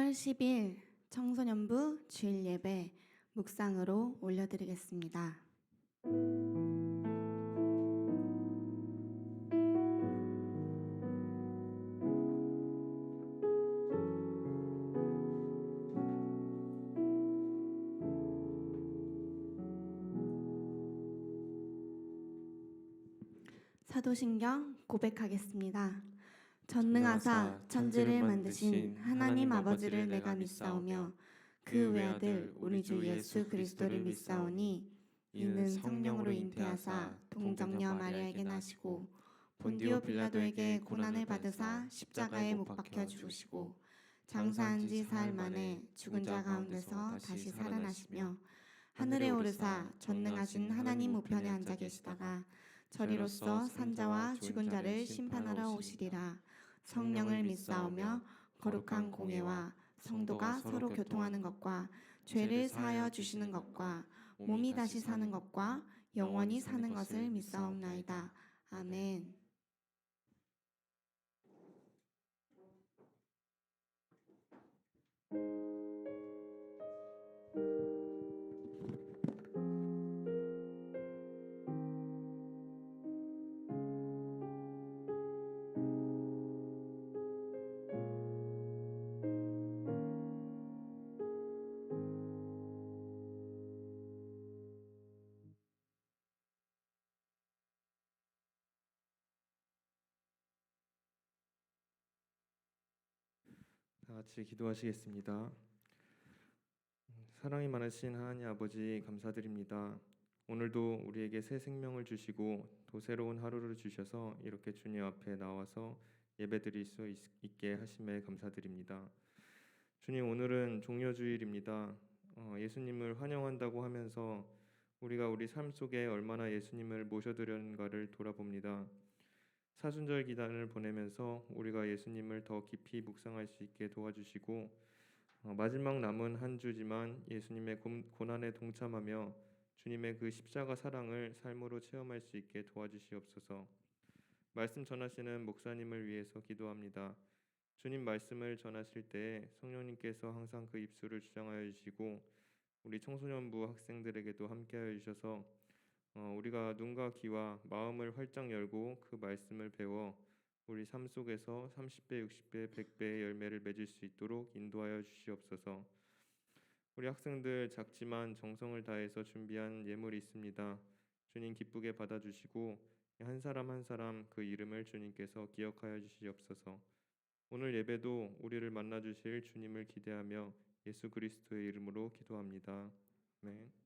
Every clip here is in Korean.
8월 10일 청소년부 주일 예배 묵상으로 올려드리겠습니다. 사도신경 고백하겠습니다. 전능하사 천지를 만드신 하나님 아버지를 내가 믿사오며 그 외아들 우리 주 예수 그리스도를 믿사오니 이는 성령으로 잉태하사 동정녀 마리아에게 나시고 본디오 빌라도에게 고난을 받으사 십자가에 못 박혀 죽으시고 장사한 지 사흘 만에 죽은 자 가운데서 다시 살아나시며 하늘에 오르사 전능하신 하나님 우편에 앉아 계시다가 저리로서 산자와 죽은 자를 심판하러 오시리라. 성령을 믿사오며 거룩한 공예와 성도가 서로 교통하는 것과 죄를 사하여 주시는 것과 몸이 다시 사는 것과 영원히 사는 것을 믿사옵나이다. 아멘. 다 같이 기도하시겠습니다. 사랑이 많으신 하나님 아버지 감사드립니다. 오늘도 우리에게 새 생명을 주시고 또 새로운 하루를 주셔서 이렇게 주님 앞에 나와서 예배드릴 수 있게 하심에 감사드립니다. 주님, 오늘은 종려주일입니다. 예수님을 환영한다고 하면서 우리가 우리 삶 속에 얼마나 예수님을 모셔드렸는가를 돌아봅니다. 사순절 기간을 보내면서 우리가 예수님을 더 깊이 묵상할 수 있게 도와주시고 마지막 남은 한 주지만 예수님의 고난에 동참하며 주님의 그 십자가 사랑을 삶으로 체험할 수 있게 도와주시옵소서. 말씀 전하시는 목사님을 위해서 기도합니다. 주님 말씀을 전하실 때 성령님께서 항상 그 입술을 주장하여 주시고 우리 청소년부 학생들에게도 함께하여 주셔서 우리가 눈과 귀와 마음을 활짝 열고 그 말씀을 배워 우리 삶 속에서 30배, 60배, 100배의 열매를 맺을 수 있도록 인도하여 주시옵소서. 우리 학생들 작지만 정성을 다해서 준비한 예물이 있습니다. 주님 기쁘게 받아주시고 한 사람 한 사람 그 이름을 주님께서 기억하여 주시옵소서. 오늘 예배도 우리를 만나주실 주님을 기대하며 예수 그리스도의 이름으로 기도합니다. 아멘.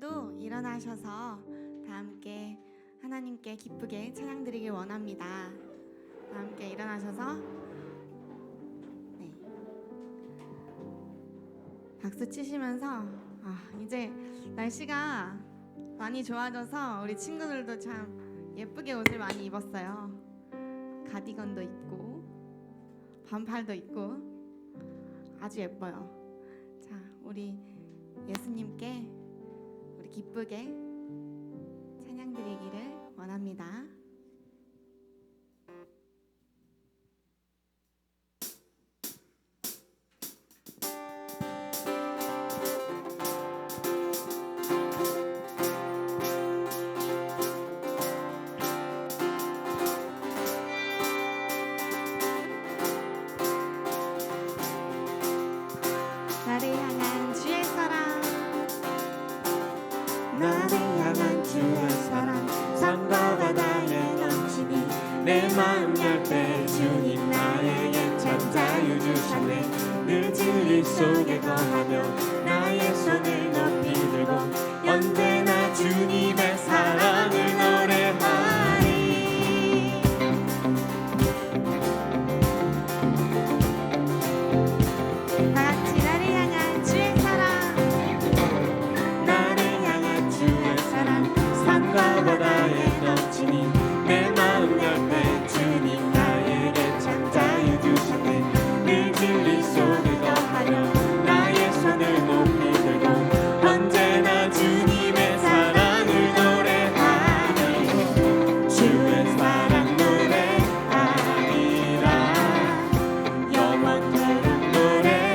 오늘도 일어나셔서 다 함께 하나님께 기쁘게 찬양드리길 원합니다. 다 함께 일어나셔서 네. 박수 치시면서 이제 날씨가 많이 좋아져서 우리 친구들도 참 예쁘게 옷을 많이 입었어요. 가디건도 입고 반팔도 입고 아주 예뻐요. 자, 우리 예수님께 우리 기쁘게 찬양드리기를 원합니다. 나를 향한 주의 사랑, 나를 향한 주의 사랑 산과 바다에 넘치니 내 마음 열 때 주님 나에게 참 자유 주셨네. 늘 진리 속에 거하며 나의 손을 높이 들고 언제나 주님의 사랑을 노래하리. 다같이 나를 향한 주의 사랑, 나를 향한 주의 사랑 산과 바다에 넘치니 내 마음 열 때 주님 나에게 참 자유 주셨네. 늘 진리 속에 거하며 나의 손을 높이 들고 언제나 주님의 사랑을 노래하리. 주의 사랑 노래하리라. 영원토록 노래하리라.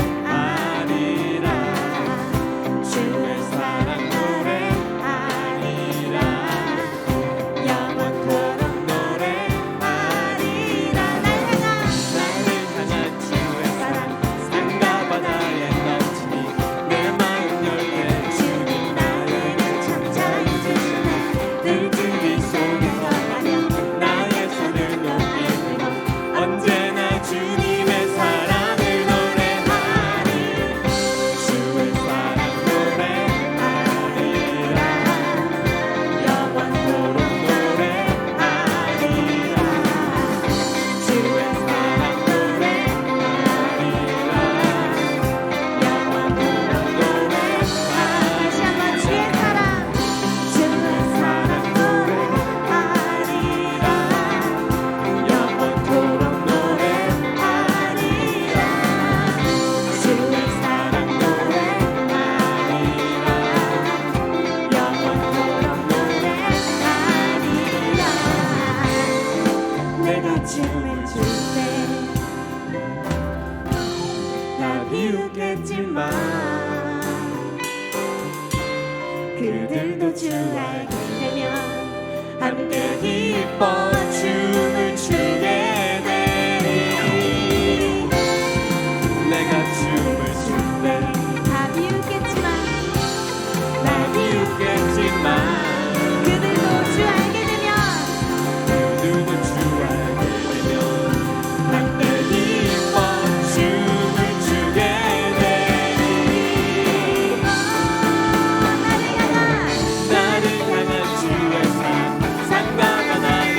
주의 사랑 노래하리라. 영원토록 노래하리라. 나를 향한 주의 사랑 산과 바다에 넘치니 내 마음 열 때 주님 나에게 참 자유 주시네. 늘 진리 속에 거하며 나의 손을 높이 들고 언제나 주님의 사랑을 노래하리. 주의 사랑 노래하리라. 영원토록 노래하리라. 주의 사랑 노래하리라. 영원토록 노래하리라. 다시 한번 주의 사랑, 주의 사랑 노래하리라. 영원토록 노래하리라. 주의 사랑 노래하리라. 영원토록 노래하리라. 내가 춤을 출 때 다 비웃겠지만 그들도 주 알게 되면 함께 기뻐 춤을 추게 되리. 내가 춤을 출 때 다 비웃겠지만 다 비웃겠지만 그들도 주 알게 되면 그들도 주 알게 되면 함께 기뻐 춤을 추게 되리. 나를 향한 주의 사랑 산과 바다에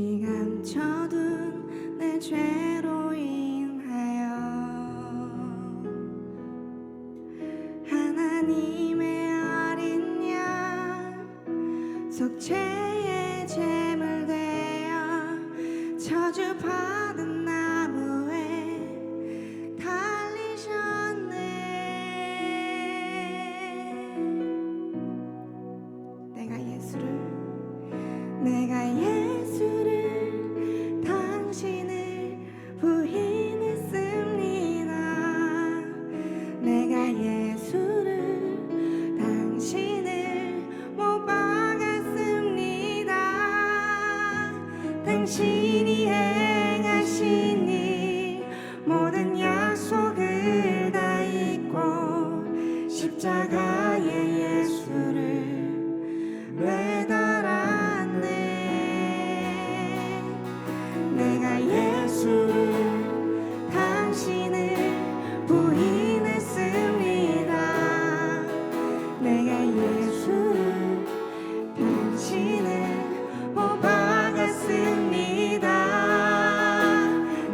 깊이 감춰둔 내 죄로 인하여 하나님의 어린 양 속죄의 제물 되어 저주받은 나무에 달리셨네. 내가 예수를 당신을 부인했습니다. 내가 예수를 당신을 못 박았습니다. 당신이 행하신 일 모든 약속을 다 잊고 십자가에 예수를 매달았네. 내가 예수를 당신을 부인했습니다. 내가 예수를 당신을 못 박았습니다.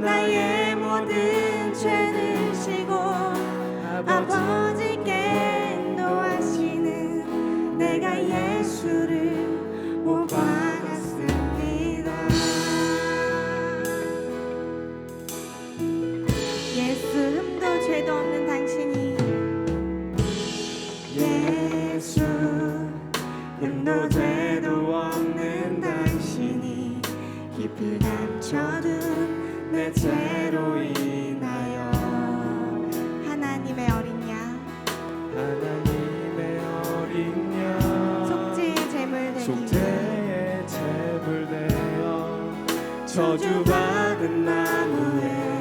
나의 모든 죄를 지고 아버지께 인도하시는 내가 예수를 못 박았습니다. 예수 흠도 죄도 없는 당신이 예수 흠도 죄도 없는 당신이 깊이 감춰둔 내 죄로 인하여 하나님의 어린 양 하나님의 어린 양 속죄의 제물 되니 속죄의 제물 되어 저주받은 나무에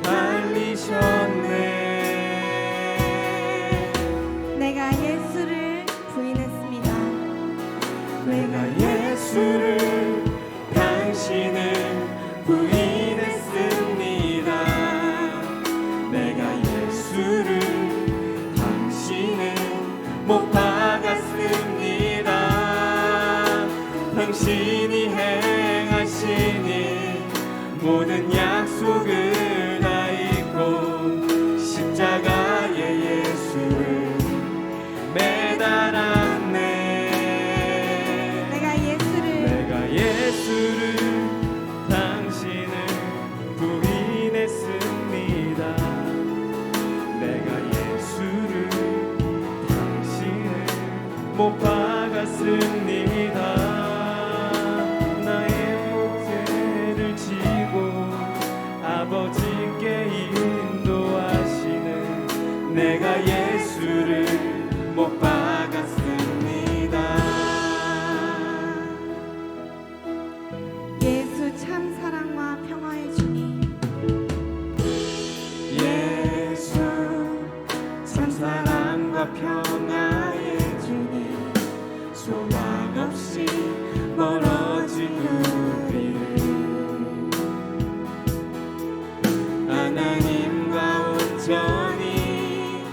달리셨네. 내가 예수를 부인했습니다. 내가 예수를 당신을 부인했습니다. 내가 예수를 당신을 못 박았습니다. 당신이 행하신 일 모든 약속을 다 잊고 십자가에 예수를 매달았네. 내가 예수를 당신을 부인했습니다. 내가 예수를 당신을 못 박았습니다. 나의 목죄를 지고 아버지께 인도하시는 내가 예수를 못 박았습니다. 예수 참 사랑과 평화의 주님 예수 참 사랑과 평화의 주님 소망 없이 멀어진 우리를 하나님과 온전히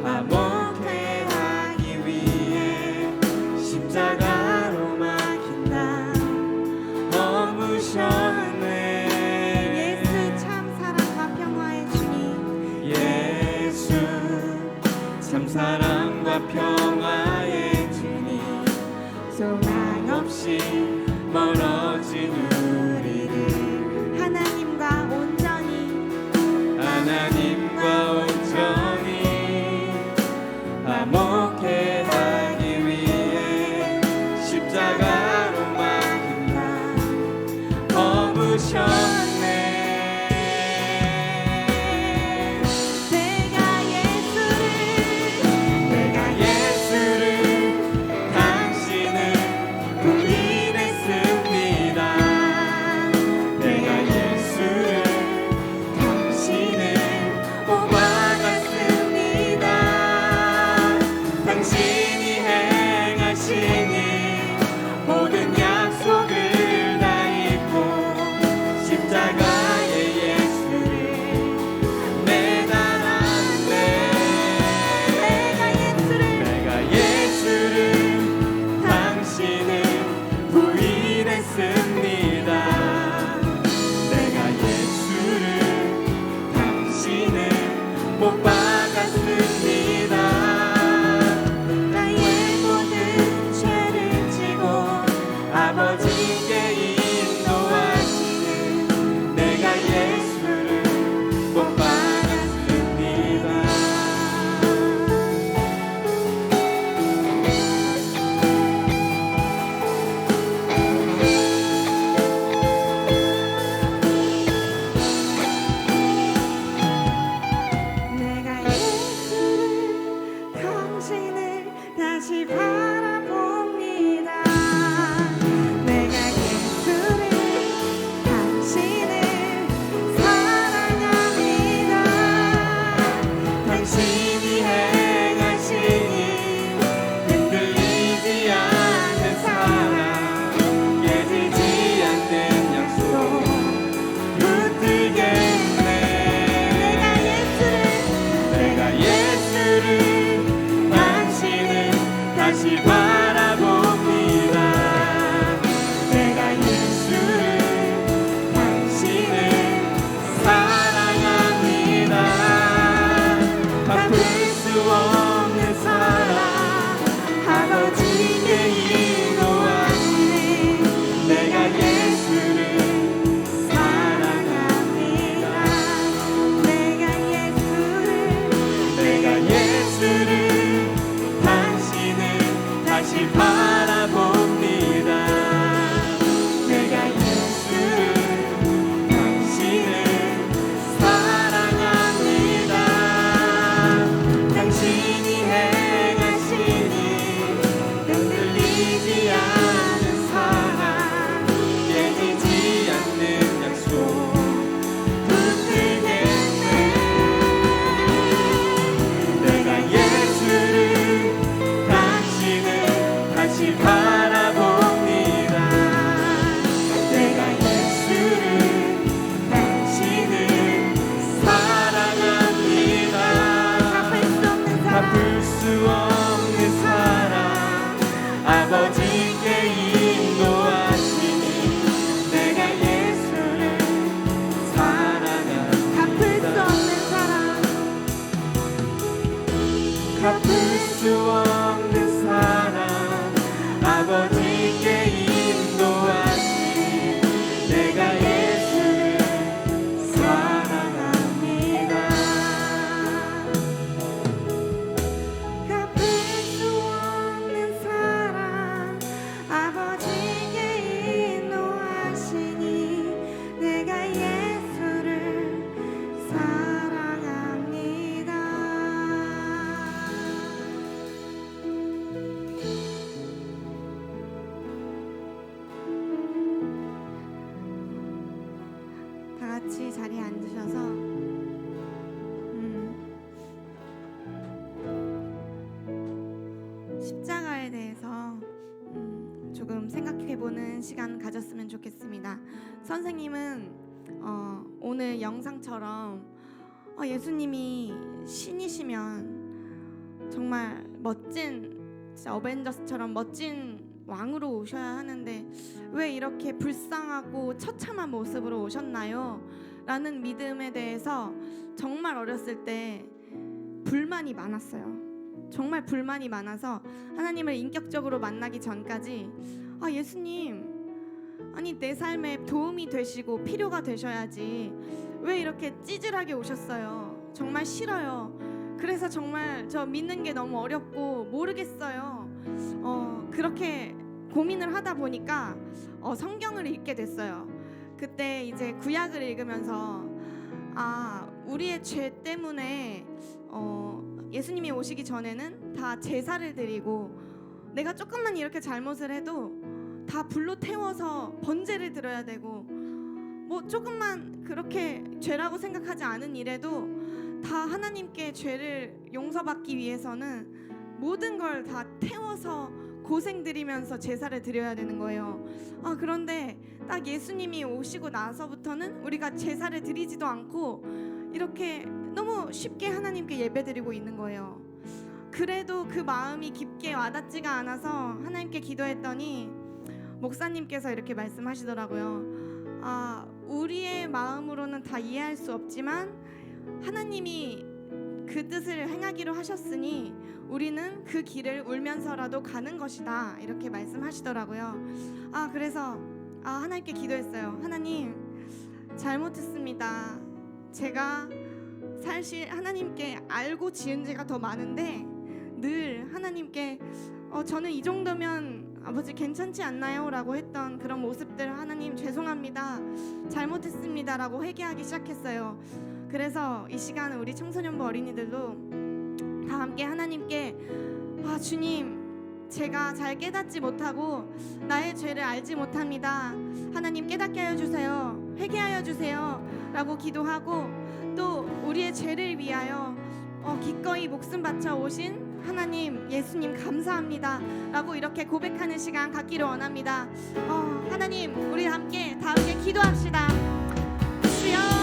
화목해 하기 위해 십자가로 막힌 날 넘으셨네. 예수 참 사랑과 평화의 주님 예수 참 사랑과 평화의 주님 소망 없이 멀어진 우리를 하나님과 온전히 화목해 하기 위해 십자가로 막힌 날 넘으셨네. 내가 예수를 당신을 부인했습니다. 내가 예수를 당신을 못 박았습니다. 당신이 행하신 일 모든 약속을 다 잊고 같이 자리에 앉으셔서 십자가에 대해서 조금 생각해보는 시간 가졌으면 좋겠습니다. 선생님은 오늘 영상처럼 예수님이 신이시면 정말 멋진, 진짜 어벤져스처럼 멋진 왕으로 오셔야 하는데 왜 이렇게 불쌍하고 처참한 모습으로 오셨나요? 라는 믿음에 대해서 정말 어렸을 때 불만이 많았어요. 정말 불만이 많아서 하나님을 인격적으로 만나기 전까지 예수님, 아니 내 삶에 도움이 되시고 필요가 되셔야지 왜 이렇게 찌질하게 오셨어요? 정말 싫어요. 그래서 정말 저 믿는 게 너무 어렵고 모르겠어요. 그렇게 고민을 하다 보니까 성경을 읽게 됐어요. 그때 이제 구약을 읽으면서 우리의 죄 때문에 예수님이 오시기 전에는 다 제사를 드리고 내가 조금만 이렇게 잘못을 해도 다 불로 태워서 번제를 드려야 되고 뭐 조금만 그렇게 죄라고 생각하지 않은 일에도 다 하나님께 죄를 용서받기 위해서는 모든 걸 다 태워서 고생 들이면서 제사를 드려야 되는 거예요. 그런데 딱 예수님이 오시고 나서부터는 우리가 제사를 드리지도 않고 이렇게 너무 쉽게 하나님께 예배드리고 있는 거예요. 그래도 그 마음이 깊게 와닿지가 않아서 하나님께 기도했더니 목사님께서 이렇게 말씀하시더라고요. 우리의 마음으로는 다 이해할 수 없지만 하나님이 그 뜻을 행하기로 하셨으니 우리는 그 길을 울면서라도 가는 것이다, 이렇게 말씀하시더라고요. 그래서 하나님께 기도했어요. 하나님, 잘못했습니다. 제가 사실 하나님께 알고 지은 죄가 더 많은데 늘 하나님께 저는 이 정도면 아버지 괜찮지 않나요? 라고 했던 그런 모습들, 하나님 죄송합니다, 잘못했습니다 라고 회개하기 시작했어요. 그래서 이 시간 우리 청소년부 어린이들도 다 함께 하나님께 주님, 제가 잘 깨닫지 못하고 나의 죄를 알지 못합니다. 하나님 깨닫게 하여 주세요. 회개하여 주세요 라고 기도하고, 또 우리의 죄를 위하여 기꺼이 목숨 바쳐 오신 하나님, 예수님 감사합니다 라고 이렇게 고백하는 시간 갖기를 원합니다. 하나님, 우리 함께 다 함께 기도합시다. 주여,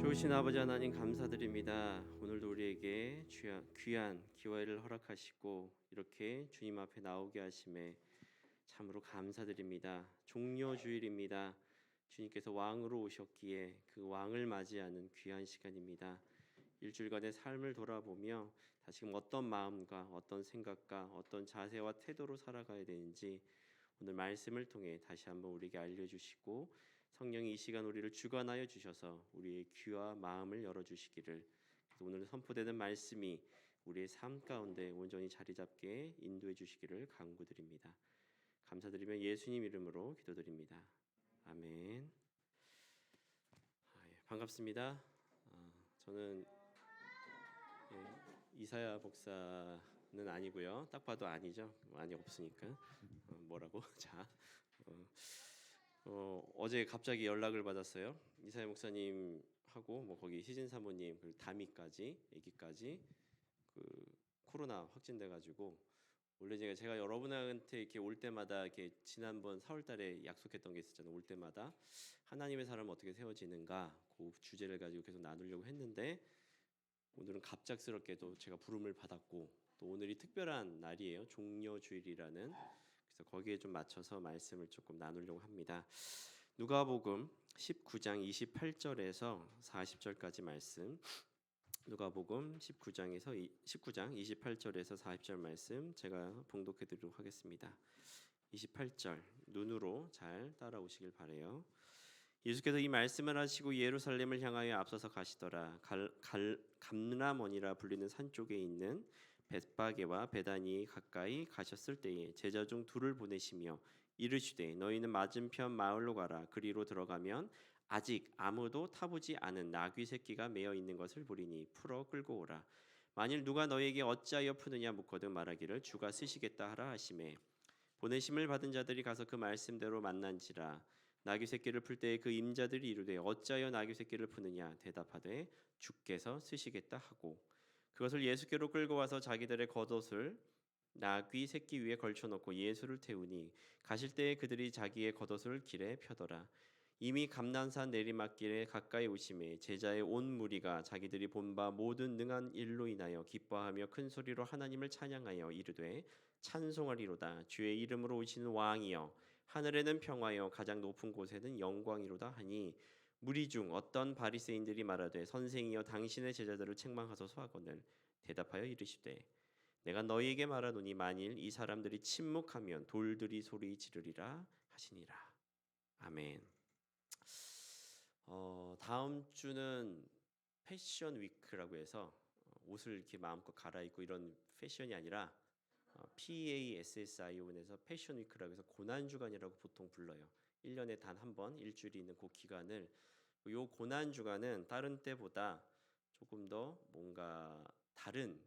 좋으신 아버지 하나님 감사드립니다. 오늘도 우리에게 귀한 기회를 허락하시고 이렇게 주님 앞에 나오게 하심에 참으로 감사드립니다. 종려주일입니다. 주님께서 왕으로 오셨기에 그 왕을 맞이하는 귀한 시간입니다. 일주일간의 삶을 돌아보며 다시금 어떤 마음과 어떤 생각과 어떤 자세와 태도로 살아가야 되는지 오늘 말씀을 통해 다시 한번 우리에게 알려주시고 성령이 이 시간 우리를 주관하여 주셔서 우리의 귀와 마음을 열어주시기를, 그래서 오늘 선포되는 말씀이 우리의 삶 가운데 온전히 자리 잡게 인도해 주시기를 간구드립니다. 감사드리며 예수님 이름으로 기도드립니다. 아멘. 반갑습니다. 저는 이사야 목사는 아니고요. 딱 봐도 아니죠. 많이 없으니까. 뭐라고? 자, 어제 갑자기 연락을 받았어요. 이사야 목사님하고 뭐 거기 희진 사모님 그리고 다미까지, 아기까지 그 코로나 확진돼가지고, 원래 제가 여러분한테 이렇게 올 때마다 이렇게 지난번 4월달에 약속했던 게 있었잖아요. 올 때마다 하나님의 사람은 어떻게 세워지는가 그 주제를 가지고 계속 나누려고 했는데, 오늘은 갑작스럽게도 제가 부름을 받았고 또 오늘이 특별한 날이에요. 종려주일이라는. 그래서 거기에 좀 맞춰서 말씀을 조금 나누려고 합니다. 누가복음 19장 28절에서 40절까지 말씀. 누가복음 19장 28절에서 40절 말씀 제가 봉독해 드리도록 하겠습니다. 28절 눈으로 잘 따라오시길 바래요. 예수께서 이 말씀을 하시고 예루살렘을 향하여 앞서서 가시더라. 감람원이라 불리는 산 쪽에 있는 벳바게와 베다니 가까이 가셨을 때에 제자 중 둘을 보내시며 이르시되 너희는 맞은편 마을로 가라. 그리로 들어가면 아직 아무도 타보지 않은 나귀 새끼가 매어 있는 것을 보리니 풀어 끌고 오라. 만일 누가 너희에게 어찌하여 푸느냐 묻거든 말하기를 주가 쓰시겠다 하라 하시매, 보내심을 받은 자들이 가서 그 말씀대로 만난지라. 나귀 새끼를 풀 때에 그 임자들이 이르되 어찌하여 나귀 새끼를 푸느냐 대답하되 주께서 쓰시겠다 하고, 그것을 예수께로 끌고 와서 자기들의 겉옷을 나귀 새끼 위에 걸쳐놓고 예수를 태우니 가실 때에 그들이 자기의 겉옷을 길에 펴더라. 이미 감난산 내리막길에 가까이 오심에 제자의 온 무리가 자기들이 본 바 모든 능한 일로 인하여 기뻐하며 큰 소리로 하나님을 찬양하여 이르되 찬송하리로다. 주의 이름으로 오시는 왕이여, 하늘에는 평화여, 가장 높은 곳에는 영광이로다 하니, 무리 중 어떤 바리새인들이 말하되 선생이여 당신의 제자들을 책망하소서 하거늘 대답하여 이르시되 내가 너희에게 말하노니 만일 이 사람들이 침묵하면 돌들이 소리 지르리라 하시니라. 아멘. 다음 주는 패션 위크라고 해서 옷을 이렇게 마음껏 갈아입고 이런 패션이 아니라 PASSION에서 패션 위크라고 해서 고난 주간이라고 보통 불러요. 1년에 단 한 번 일주일이 있는 그 기간을, 요 고난 주간은 다른 때보다 조금 더 뭔가 다른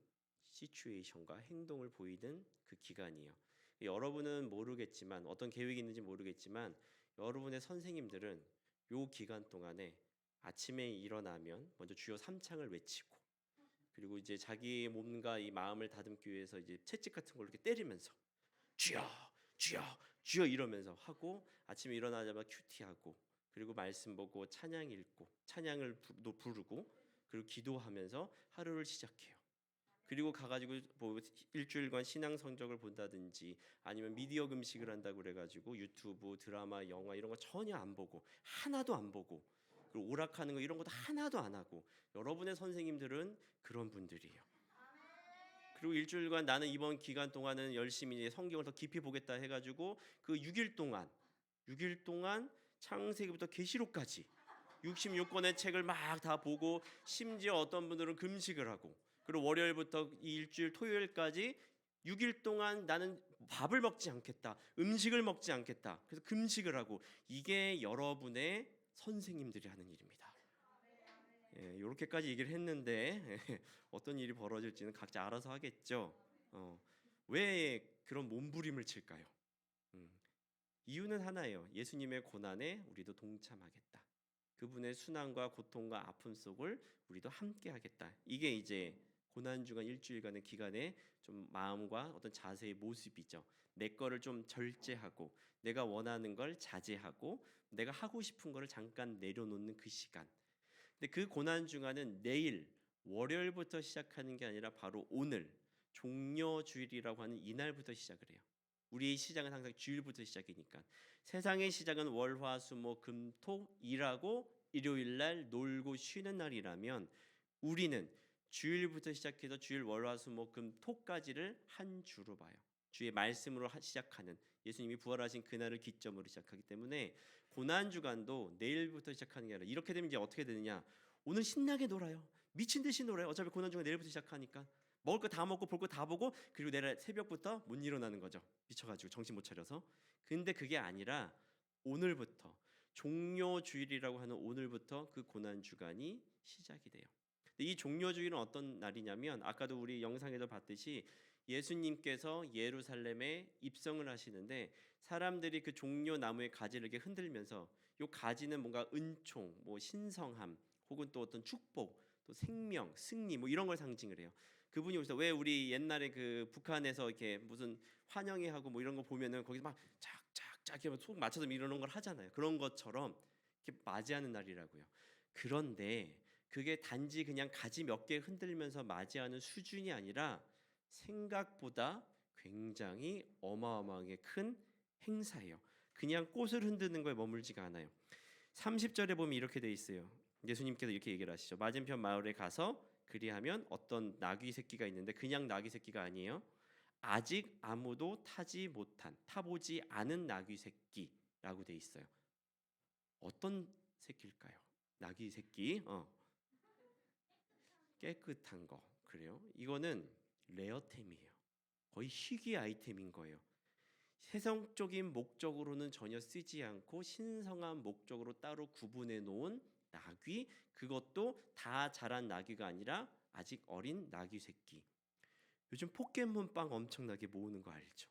시츄에이션과 행동을 보이는 그 기간이에요. 여러분은 모르겠지만, 어떤 계획이 있는지 모르겠지만 여러분의 선생님들은 요 기간 동안에 아침에 일어나면 먼저 주여 삼창을 외치고, 그리고 이제 자기의 몸과 이 마음을 다듬기 위해서 이제 채찍 같은 걸로 이렇게 때리면서 주여 주여 주여 이러면서 하고, 아침에 일어나자마자 큐티하고, 그리고 말씀 보고 찬양 읽고 찬양을 부르고, 그리고 기도하면서 하루를 시작해요. 그리고 가가지고 뭐 일주일간 신앙 성적을 본다든지 아니면 미디어 금식을 한다고 그래가지고 유튜브, 드라마, 영화 이런 거 전혀 안 보고, 하나도 안 보고, 그리고 오락하는 거 이런 것도 하나도 안 하고, 여러분의 선생님들은 그런 분들이에요. 그리고 일주일간 나는 이번 기간 동안은 열심히 성경을 더 깊이 보겠다 해가지고 그 6일 동안 창세기부터 계시록까지 66권의 책을 막 다 보고, 심지어 어떤 분들은 금식을 하고, 그리고 월요일부터 이 일주일 토요일까지 6일 동안 나는 밥을 먹지 않겠다, 음식을 먹지 않겠다, 그래서 금식을 하고, 이게 여러분의 선생님들이 하는 일입니다. 이렇게까지 얘기를 했는데 어떤 일이 벌어질지는 각자 알아서 하겠죠. 왜 그런 몸부림을 칠까요? 이유는 하나예요. 예수님의 고난에 우리도 동참하겠다. 그분의 순환과 고통과 아픔 속을 우리도 함께하겠다. 이게 이제 고난주간 일주일간의 기간에 좀 마음과 어떤 자세의 모습이죠. 내 거를 좀 절제하고, 내가 원하는 걸 자제하고, 내가 하고 싶은 거를 잠깐 내려놓는 그 시간. 근데 그 고난주간은 내일 월요일부터 시작하는 게 아니라 바로 오늘 종려주일이라고 하는 이날부터 시작을 해요. 우리의 시작은 항상 주일부터 시작이니까. 세상의 시작은 월, 화, 수, 목, 금, 토 일하고 일요일 날 놀고 쉬는 날이라면, 우리는 주일부터 시작해서 주일, 월, 화, 수, 목, 금, 토까지를 한 주로 봐요. 주의 말씀으로 시작하는, 예수님이 부활하신 그날을 기점으로 시작하기 때문에 고난 주간도 내일부터 시작하는 게 아니라 이렇게 되면 이제 어떻게 되느냐? 오늘 신나게 놀아요. 미친 듯이 놀아요. 어차피 고난 주간 내일부터 시작하니까 먹을 거 다 먹고 볼 거 다 보고 그리고 내일 새벽부터 못 일어나는 거죠. 미쳐가지고 정신 못 차려서. 근데 그게 아니라 오늘부터 종료주일이라고 하는 오늘부터 그 고난 주간이 시작이 돼요. 근데 이 종료주일은 어떤 날이냐면 아까도 우리 영상에도 봤듯이 예수님께서 예루살렘에 입성을 하시는데 사람들이 그 종려 나무의 가지를 이렇게 흔들면서 요 가지는 뭔가 은총, 뭐 신성함, 혹은 또 어떤 축복, 또 생명, 승리 뭐 이런 걸 상징을 해요. 그분이 오셔서 왜 우리 옛날에 그 북한에서 이렇게 무슨 환영회 하고 뭐 이런 거 보면은 거기서 막 쫙쫙쫙 이렇게 속 맞춰서 이러는 걸 하잖아요. 그런 것처럼 이렇게 맞이하는 날이라고요. 그런데 그게 단지 그냥 가지 몇 개 흔들면서 맞이하는 수준이 아니라 생각보다 굉장히 어마어마하게 큰 행사예요. 그냥 꽃을 흔드는 거에 머물지가 않아요. 30절에 보면 이렇게 돼 있어요. 예수님께서 이렇게 얘기를 하시죠. 맞은편 마을에 가서 그리하면 어떤 나귀 새끼가 있는데 그냥 나귀 새끼가 아니에요. 아직 아무도 타지 못한, 타보지 않은 나귀 새끼라고 돼 있어요. 어떤 새끼일까요? 나귀 새끼. 깨끗한 거. 그래요? 이거는 레어템이에요. 거의 희귀 아이템인 거예요. 세상적인 목적으로는 전혀 쓰지 않고 신성한 목적으로 따로 구분해 놓은 나귀, 그것도 다 자란 나귀가 아니라 아직 어린 나귀 새끼. 요즘 포켓몬빵 엄청나게 모으는 거 알죠?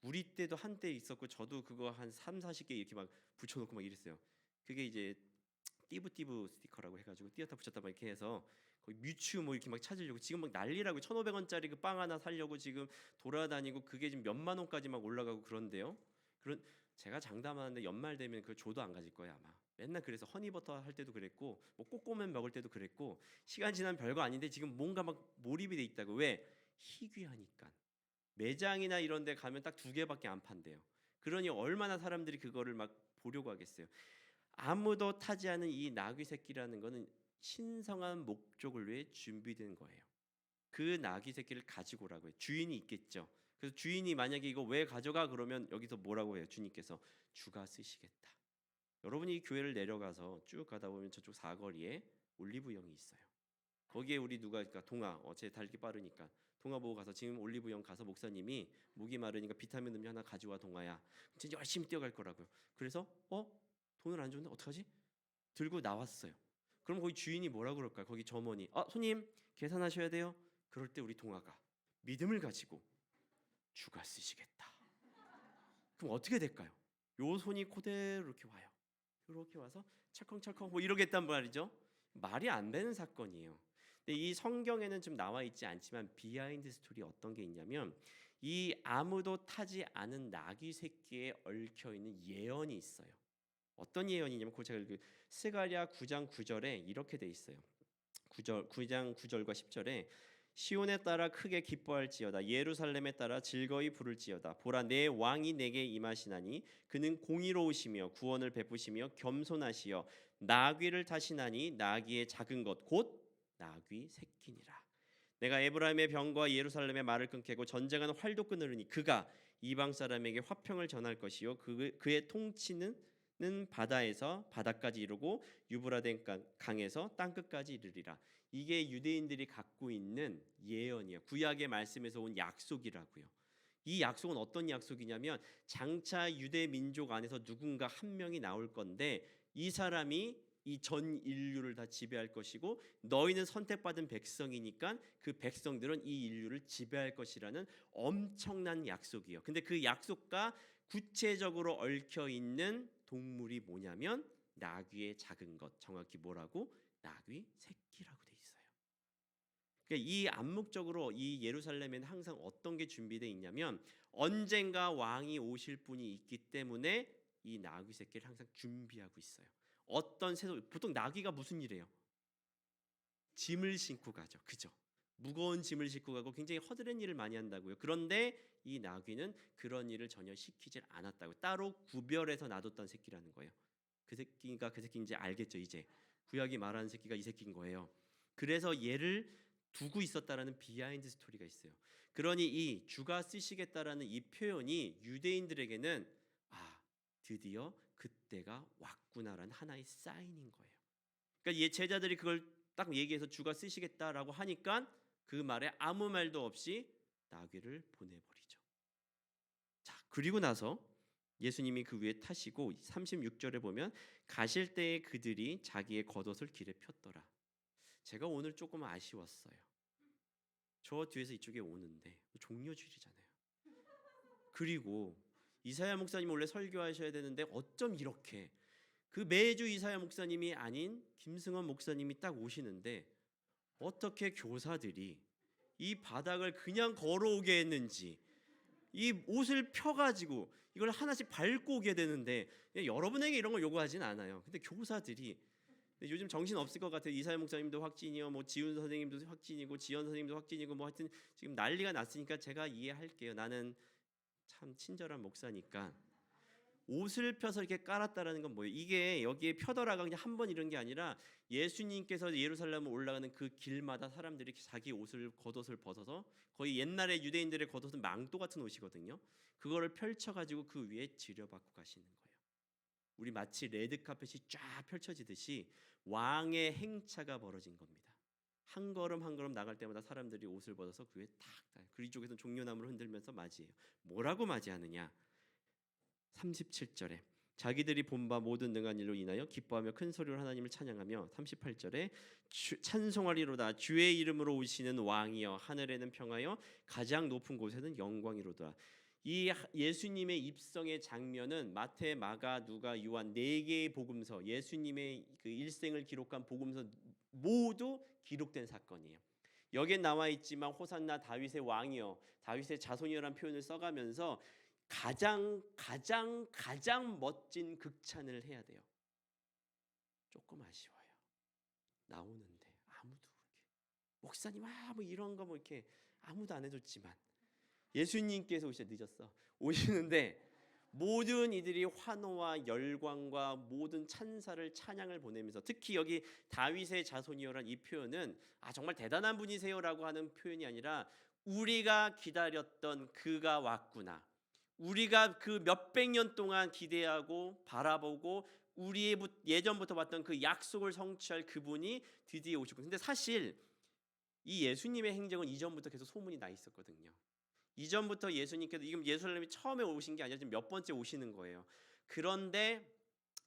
우리 때도 한때 있었고 저도 그거 한 3, 40개 이렇게 막 붙여놓고 막 이랬어요. 그게 이제 띠부띠부 스티커라고 해가지고 띄었다 붙였다 막 이렇게 해서 거의 뮤츠 뭐 이렇게 막 찾으려고 지금 막 난리라고 1,500원짜리 그 빵 하나 사려고 지금 돌아다니고 그게 지금 몇만 원까지 막 올라가고 그런데요. 그런 제가 장담하는데 연말 되면 그걸 줘도 안 가질 거예요 아마. 맨날 그래서 허니버터 할 때도 그랬고 뭐 꼬꼬맨 먹을 때도 그랬고 시간 지나면 별거 아닌데 지금 뭔가 막 몰입이 돼 있다고. 왜? 희귀하니까. 매장이나 이런 데 가면 딱 2개밖에 안 판대요. 그러니 얼마나 사람들이 그거를 막 보려고 하겠어요. 아무도 타지 않은 이 나귀 새끼라는 거는 신성한 목적을 위해 준비된 거예요. 그 나귀 새끼를 가지고 오라고 해요. 주인이 있겠죠. 그래서 주인이 만약에 이거 왜 가져가 그러면 여기서 뭐라고 해요? 주님께서 주가 쓰시겠다. 여러분이 이 교회를 내려가서 쭉 가다 보면 저쪽 사거리에 올리브영이 있어요. 거기에 우리 누가 그러니까 동아 제 달기 빠르니까 동아 보고 가서 지금 올리브영 가서 목사님이 목이 마르니까 비타민 음료 하나 가져와 동아야. 진짜 열심히 뛰어갈 거라고요. 그래서 돈을 안 줬는데 어떡하지? 들고 나왔어요. 그럼 거기 주인이 뭐라 그럴까요? 거기 점원이 손님 계산하셔야 돼요. 그럴 때 우리 동아가 믿음을 가지고 주가 쓰시겠다. 그럼 어떻게 될까요? 요 손이 그대로 이렇게 와요. 이렇게 와서 찰컹찰컹 뭐 이러겠단 말이죠. 말이 안 되는 사건이에요. 근데 이 성경에는 좀 나와 있지 않지만 비하인드 스토리 어떤 게 있냐면 이 아무도 타지 않은 나귀 새끼에 얽혀 있는 예언이 있어요. 어떤 예언이냐면 그 제가 스가랴 9장 9절에 이렇게 돼 있어요. 9장 9절과 10절에 시온에 따라 크게 기뻐할지어다 예루살렘에 따라 즐거이 부를지어다 보라 내 왕이 내게 임하시나니 그는 공의로우시며 구원을 베푸시며 겸손하시어 나귀를 타시나니 나귀의 작은 것 곧 나귀 새끼니라. 내가 에브라임의 병과 예루살렘의 말을 끊겠고 전쟁하는 활도 끊으리니 그가 이방 사람에게 화평을 전할 것이요 그의 통치는 바다에서 바다까지 이르고 유브라데 강에서 땅끝까지 이르리라. 이게 유대인들이 갖고 있는 예언이에요. 구약의 말씀에서 온 약속이라고요. 이 약속은 어떤 약속이냐면 장차 유대 민족 안에서 누군가 한 명이 나올 건데 이 사람이 이 전 인류를 다 지배할 것이고 너희는 선택받은 백성이니까 그 백성들은 이 인류를 지배할 것이라는 엄청난 약속이에요. 근데 그 약속과 구체적으로 얽혀 있는 동물이 뭐냐면 나귀의 작은 것, 정확히 뭐라고? 나귀 새끼라고 돼 있어요. 그러니까 이 암묵적으로 이 예루살렘에는 항상 어떤 게 준비되어 있냐면 언젠가 왕이 오실 분이 있기 때문에 이 나귀 새끼를 항상 준비하고 있어요. 어떤 보통 나귀가 무슨 일이에요? 짐을 싣고 가죠. 그죠? 무거운 짐을 싣고 가고 굉장히 허드렛 일을 많이 한다고요. 그런데 이 나귀는 그런 일을 전혀 시키질 않았다고. 따로 구별해서 놔뒀던 새끼라는 거예요. 그 새끼가 그 새끼인지 알겠죠 이제. 구약이 말하는 새끼가 이 새끼인 거예요. 그래서 얘를 두고 있었다라는 비하인드 스토리가 있어요. 그러니 이 주가 쓰시겠다라는 이 표현이 유대인들에게는 드디어 그때가 왔구나라는 하나의 사인인 거예요. 그러니까 이 제자들이 그걸 딱 얘기해서 주가 쓰시겠다라고 하니까 그 말에 아무 말도 없이 나귀를 보내버리죠. 자, 그리고 나서 예수님이 그 위에 타시고 36절에 보면 가실 때에 그들이 자기의 겉옷을 길에 폈더라. 제가 오늘 조금 아쉬웠어요. 저 뒤에서 이쪽에 오는데 종료주일이잖아요. 그리고 이사야 목사님 원래 설교하셔야 되는데 어쩜 이렇게 그 매주 이사야 목사님이 아닌 김승원 목사님이 딱 오시는데 어떻게 교사들이 이 바닥을 그냥 걸어오게 했는지, 이 옷을 펴가지고 이걸 하나씩 밟고 오게 되는데, 여러분에게 이런 걸 요구하진 않아요. 근데 교사들이 요즘 정신 없을 것 같아요. 이사야 목사님도 확진이요, 뭐 지훈 선생님도 확진이고 지연 선생님도 확진이고 뭐 하여튼 지금 난리가 났으니까 제가 이해할게요. 나는 참 친절한 목사니까. 옷을 펴서 이렇게 깔았다라는 건 뭐예요? 이게 여기에 펴더라가 그냥 한 번 이런 게 아니라 예수님께서 예루살렘을 올라가는 그 길마다 사람들이 자기 옷을 겉옷을 벗어서, 거의 옛날에 유대인들의 겉옷은 망토 같은 옷이거든요. 그거를 펼쳐가지고 그 위에 지려받고 가시는 거예요. 우리 마치 레드카펫이 쫙 펼쳐지듯이 왕의 행차가 벌어진 겁니다. 한 걸음 한 걸음 나갈 때마다 사람들이 옷을 벗어서 그 위에 탁, 그 이쪽에서는 종려나무를 흔들면서 맞이해요. 뭐라고 맞이하느냐? 37절에 자기들이 본 바 모든 능한 일로 인하여 기뻐하며 큰 소리로 하나님을 찬양하며, 38절에 찬송하리로다 주의 이름으로 오시는 왕이여, 하늘에는 평하여 가장 높은 곳에는 영광이로다. 이 예수님의 입성의 장면은 마태, 마가, 누가, 요한 4개의 복음서, 예수님의 그 일생을 기록한 복음서 모두 기록된 사건이에요. 여기에 나와 있지만 호산나 다윗의 왕이여, 다윗의 자손이여라는 표현을 써가면서 가장 멋진 극찬을 해야 돼요. 조금 아쉬워요. 나오는데 아무도 그렇게 목사님 뭐 이런 거 뭐 이렇게 아무도 안 해줬지만 예수님께서 늦었어. 오시는데 모든 이들이 환호와 열광과 모든 찬사를 찬양을 보내면서, 특히 여기 다윗의 자손이여란 이 표현은 정말 대단한 분이세요라고 하는 표현이 아니라 우리가 기다렸던 그가 왔구나. 우리가 그 몇백 년 동안 기대하고 바라보고 우리의 예전부터 봤던 그 약속을 성취할 그분이 드디어 오셨고, 근데 사실 이 예수님의 행적은 이전부터 계속 소문이 나 있었거든요. 이전부터 예수님께서 지금 예루살렘이 처음에 오신 게 아니라 지금 몇 번째 오시는 거예요. 그런데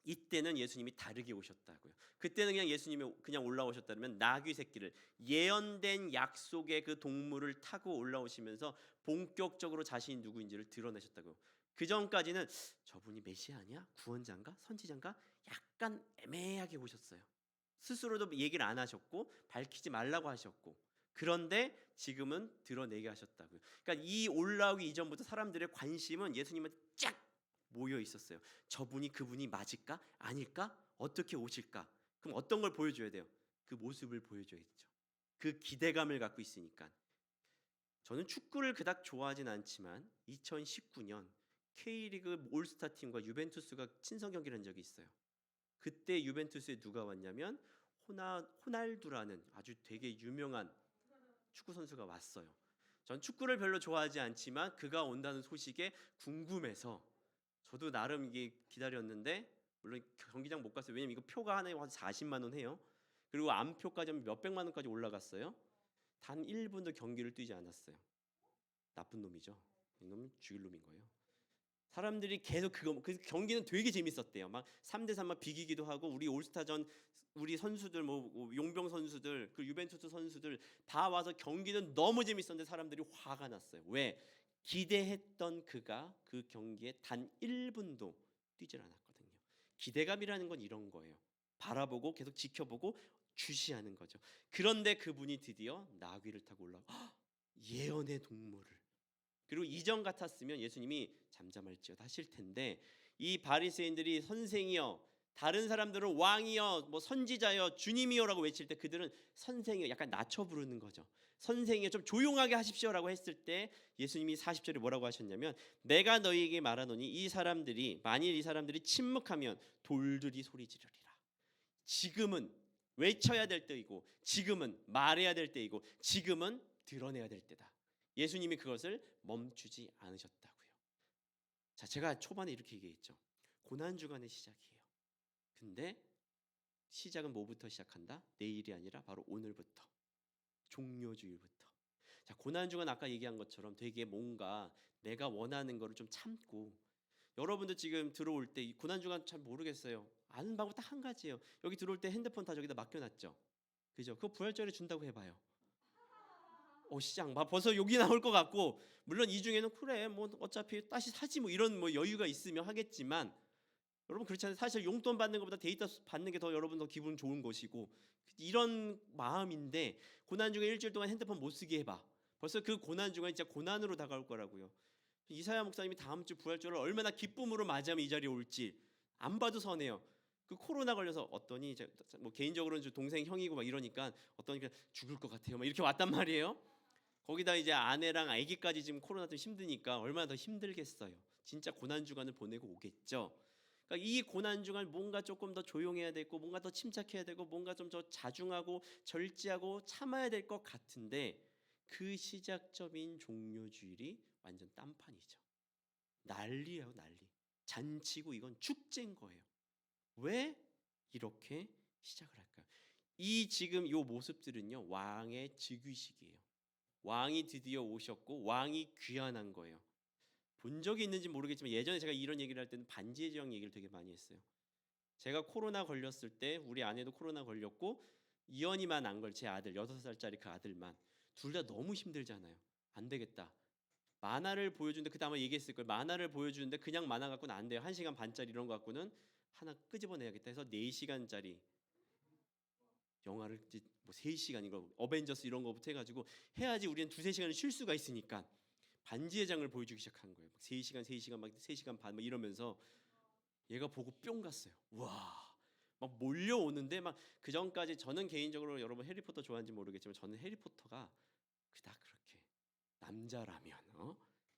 이때는 예수님이 다르게 오셨다고요. 그때는 그냥 예수님이 그냥 올라오셨다면 나귀 새끼를, 예언된 약속의 그 동물을 타고 올라오시면서 본격적으로 자신이 누구인지를 드러내셨다고요. 그 전까지는 저분이 메시아냐, 구원자인가, 선지자인가 약간 애매하게 오셨어요. 스스로도 얘기를 안 하셨고 밝히지 말라고 하셨고, 그런데 지금은 드러내게 하셨다고요. 그러니까 이 올라오기 이전부터 사람들의 관심은 예수님한테 쫙 모여 있었어요. 저분이 그분이 맞을까? 아닐까? 어떻게 오실까? 그럼 어떤 걸 보여줘야 돼요? 그 모습을 보여줘야죠. 그 기대감을 갖고 있으니까. 저는 축구를 그닥 좋아하진 않지만 2019년 K리그 올스타 팀과 유벤투스가 친선 경기를 한 적이 있어요. 그때 유벤투스에 누가 왔냐면 호날두라는 아주 되게 유명한 축구 선수가 왔어요. 전 축구를 별로 좋아하지 않지만 그가 온다는 소식에 궁금해서 저도 나름 이게 기다렸는데, 물론 경기장 못 갔어요. 왜냐면 이거 표가 하나에 한 40만 원 해요. 그리고 암표까지 하면 몇백만 원까지 올라갔어요. 단 1분도 경기를 뛰지 않았어요. 나쁜 놈이죠. 이놈은 죽일 놈인 거예요. 사람들이 계속 그 경기는 되게 재밌었대요. 막 3대3 막 비기기도 하고, 우리 올스타전 우리 선수들 뭐 용병 선수들, 그 유벤투스 선수들 다 와서 경기는 너무 재밌었는데 사람들이 화가 났어요. 왜? 기대했던 그가 그 경기에 단 1분도 뛰질 않았거든요. 기대감이라는 건 이런 거예요. 바라보고 계속 지켜보고 주시하는 거죠. 그런데 그분이 드디어 나귀를 타고 올라와 예언의 동물을, 그리고 이전 같았으면 예수님이 잠잠할지어다 하실 텐데, 이 바리새인들이 선생이여, 다른 사람들은 왕이여, 뭐 선지자여, 주님이여라고 외칠 때 그들은 선생이여, 약간 낮춰 부르는 거죠. 선생이여, 좀 조용하게 하십시오라고 했을 때 예수님이 40절에 뭐라고 하셨냐면, 내가 너희에게 말하노니 만일 이 사람들이 침묵하면 돌들이 소리 지르리라. 지금은 외쳐야 될 때이고, 지금은 말해야 될 때이고, 지금은 드러내야 될 때다. 예수님이 그것을 멈추지 않으셨다고요. 자, 제가 초반에 이렇게 얘기했죠. 고난 주간의 시작이에요. 근데 시작은 뭐부터 시작한다? 내일이 아니라 바로 오늘부터, 종료주일부터. 자, 고난 주간 아까 얘기한 것처럼 되게 뭔가 내가 원하는 거를 좀 참고, 여러분도 지금 들어올 때 이 고난 주간 잘 모르겠어요. 아는 방법 딱 한 가지예요. 여기 들어올 때 핸드폰 다 저기다 맡겨놨죠. 그죠? 그거 부활절에 준다고 해봐요. 시장 막 벌써 욕이 나올 것 같고, 물론 이 중에는 그래 뭐 어차피 다시 사지 뭐 이런 뭐 여유가 있으면 하겠지만, 여러분 그렇지 않아요? 사실 용돈 받는 것보다 데이터 받는 게 더 여러분 더 기분 좋은 것이고, 이런 마음인데 고난 중에 일주일 동안 핸드폰 못 쓰게 해봐. 벌써 그 고난 중간 진짜 고난으로 다가올 거라고요. 이사야 목사님이 다음 주 부활절을 얼마나 기쁨으로 맞이하면 이 자리에 올지 안 봐도 선해요. 그 코로나 걸려서 어떠니, 뭐 개인적으로는 좀 동생 형이고 막 이러니까 어떠니 그냥 죽을 것 같아요 막 이렇게 왔단 말이에요. 거기다 이제 아내랑 아기까지 지금 코로나 때문에 힘드니까 얼마나 더 힘들겠어요. 진짜 고난 주간을 보내고 오겠죠. 그러니까 이 고난 주간 뭔가 조금 더 조용해야 되고, 뭔가 더 침착해야 되고, 뭔가 좀 더 자중하고 절제하고 참아야 될 것 같은데, 그 시작점인 종료주일이 완전 딴판이죠. 난리예요, 난리. 잔치고 이건 축제인 거예요. 왜 이렇게 시작을 할까요? 이 지금 이 모습들은요, 왕의 즉위식이에요. 왕이 드디어 오셨고 왕이 귀환한 거예요. 본 적이 있는지 모르겠지만 예전에 제가 이런 얘기를 할 때는 반지의 제왕 얘기를 되게 많이 했어요. 제가 코로나 걸렸을 때 우리 아내도 코로나 걸렸고, 이현이만 안 걸, 제 아들 6살짜리 그 아들만, 둘 다 너무 힘들잖아요. 안 되겠다. 만화를 보여주는데, 그때 아마 얘기했을 거예요. 만화를 보여주는데 그냥 만화 갖고는 안 돼요. 1시간 반짜리 이런 거 갖고는 하나 끄집어내야겠다 해서 4시간짜리 영화를 뭐 3시간 이거 어벤져스 이런 거부터 해가지고 해야지 우리는 2-3시간을 쉴 수가 있으니까 반지의 장을 보여주기 시작한 거예요. 3시간, 3시간, 막 3시간 반 막 이러면서 얘가 보고 뿅 갔어요. 와, 막 몰려오는데, 막 그 전까지 저는 개인적으로, 여러분 해리포터 좋아하는지 모르겠지만 저는 해리포터가 그닥 그렇게 남자라면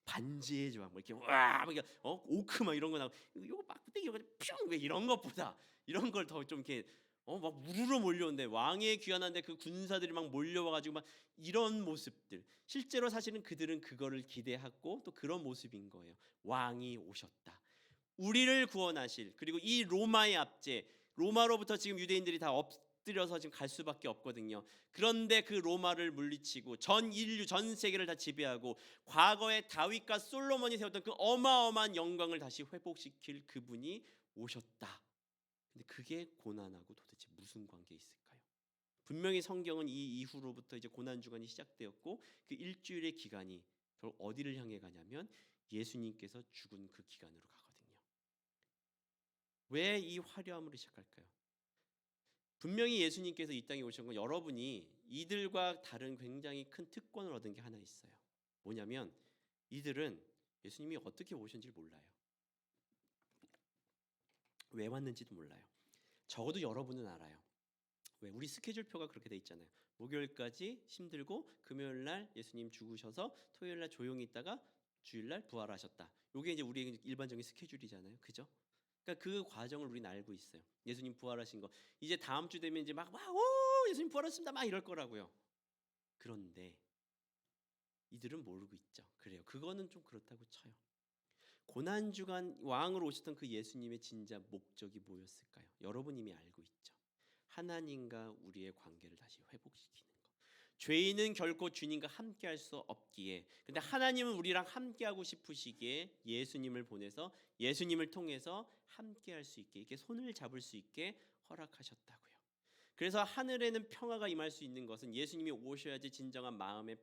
반지의 제왕 뭐 이렇게 와 막 오크 막 이런 거 나고 요거 막대기 요거 뿅 이런 것보다 이런 걸 더 좀 이렇게 막 우르르 몰려오는데, 왕의 귀환한데 그 군사들이 막 몰려와가지고 막 이런 모습들, 실제로 사실은 그들은 그거를 기대하고 또 그런 모습인 거예요. 왕이 오셨다, 우리를 구원하실. 그리고 이 로마의 압제, 로마로부터 지금 유대인들이 다 엎드려서 지금 갈 수밖에 없거든요. 그런데 그 로마를 물리치고 전 인류 전 세계를 다 지배하고 과거에 다윗과 솔로몬이 세웠던 그 어마어마한 영광을 다시 회복시킬 그분이 오셨다. 근데 그게 고난하고 도대체 무슨 관계 있을까요? 분명히 성경은 이 이후로부터 이제 고난 주간이 시작되었고, 그 일주일의 기간이 결국 어디를 향해 가냐면 예수님께서 죽은 그 기간으로 가거든요. 왜 이 화려함으로 시작할까요? 분명히 예수님께서 이 땅에 오신 건 여러분이 이들과 다른 굉장히 큰 특권을 얻은 게 하나 있어요. 뭐냐면 이들은 예수님이 어떻게 오셨는지 몰라요. 왜 왔는지도 몰라요. 적어도 여러분은 알아요. 왜? 우리 스케줄표가 그렇게 돼 있잖아요. 목요일까지 힘들고 금요일 날 예수님 죽으셔서 토요일 날 조용히 있다가 주일 날 부활하셨다. 이게 이제 우리의 일반적인 스케줄이잖아요. 그죠? 그러니까 그 과정을 우리는 알고 있어요. 예수님 부활하신 거 이제 다음 주 되면 이제 오 예수님 부활하셨습니다 막 이럴 거라고요. 그런데 이들은 모르고 있죠. 그래요. 그거는 좀 그렇다고 쳐요. 고난 주간 왕으로 오셨던 그 예수님의 진짜 목적이 뭐였을까요? 여러분 이미 알고 있죠. 하나님과 우리의 관계를 다시 회복시키는 것. 죄인은 결코 주님과 함께할 수 없기에, 근데 하나님은 우리랑 함께하고 싶으시기에 예수님을 보내서 예수님을 통해서 함께할 수 있게, 이렇게 손을 잡을 수 있게 허락하셨다고요. 그래서 하늘에는 평화가 임할 수 있는 것은 예수님이 오셔야지 진정한 마음의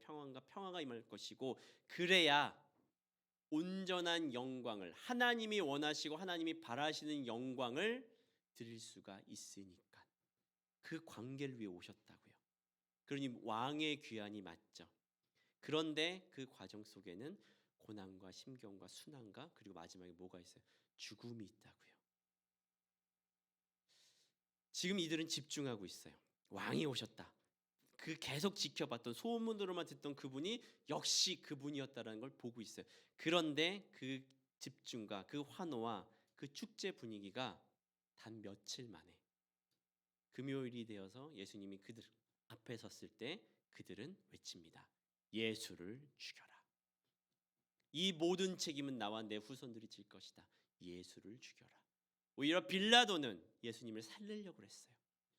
평화가 임할 것이고, 그래야 온전한 영광을, 하나님이 원하시고 하나님이 바라시는 영광을 드릴 수가 있으니까 그 관계를 위해 오셨다고요. 그러니 왕의 귀환이 맞죠. 그런데 그 과정 속에는 고난과 심경과 순환과 그리고 마지막에 뭐가 있어요? 죽음이 있다고요. 지금 이들은 집중하고 있어요. 왕이 오셨다. 그 계속 지켜봤던, 소문으로만 듣던 그분이 역시 그분이었다라는 걸 보고 있어요. 그런데 그 집중과 그 환호와 그 축제 분위기가 단 며칠 만에 금요일이 되어서 예수님이 그들 앞에 섰을 때 그들은 외칩니다. 예수를 죽여라. 이 모든 책임은 나와 내 후손들이 질 것이다. 예수를 죽여라. 오히려 빌라도는 예수님을 살리려고 했어요.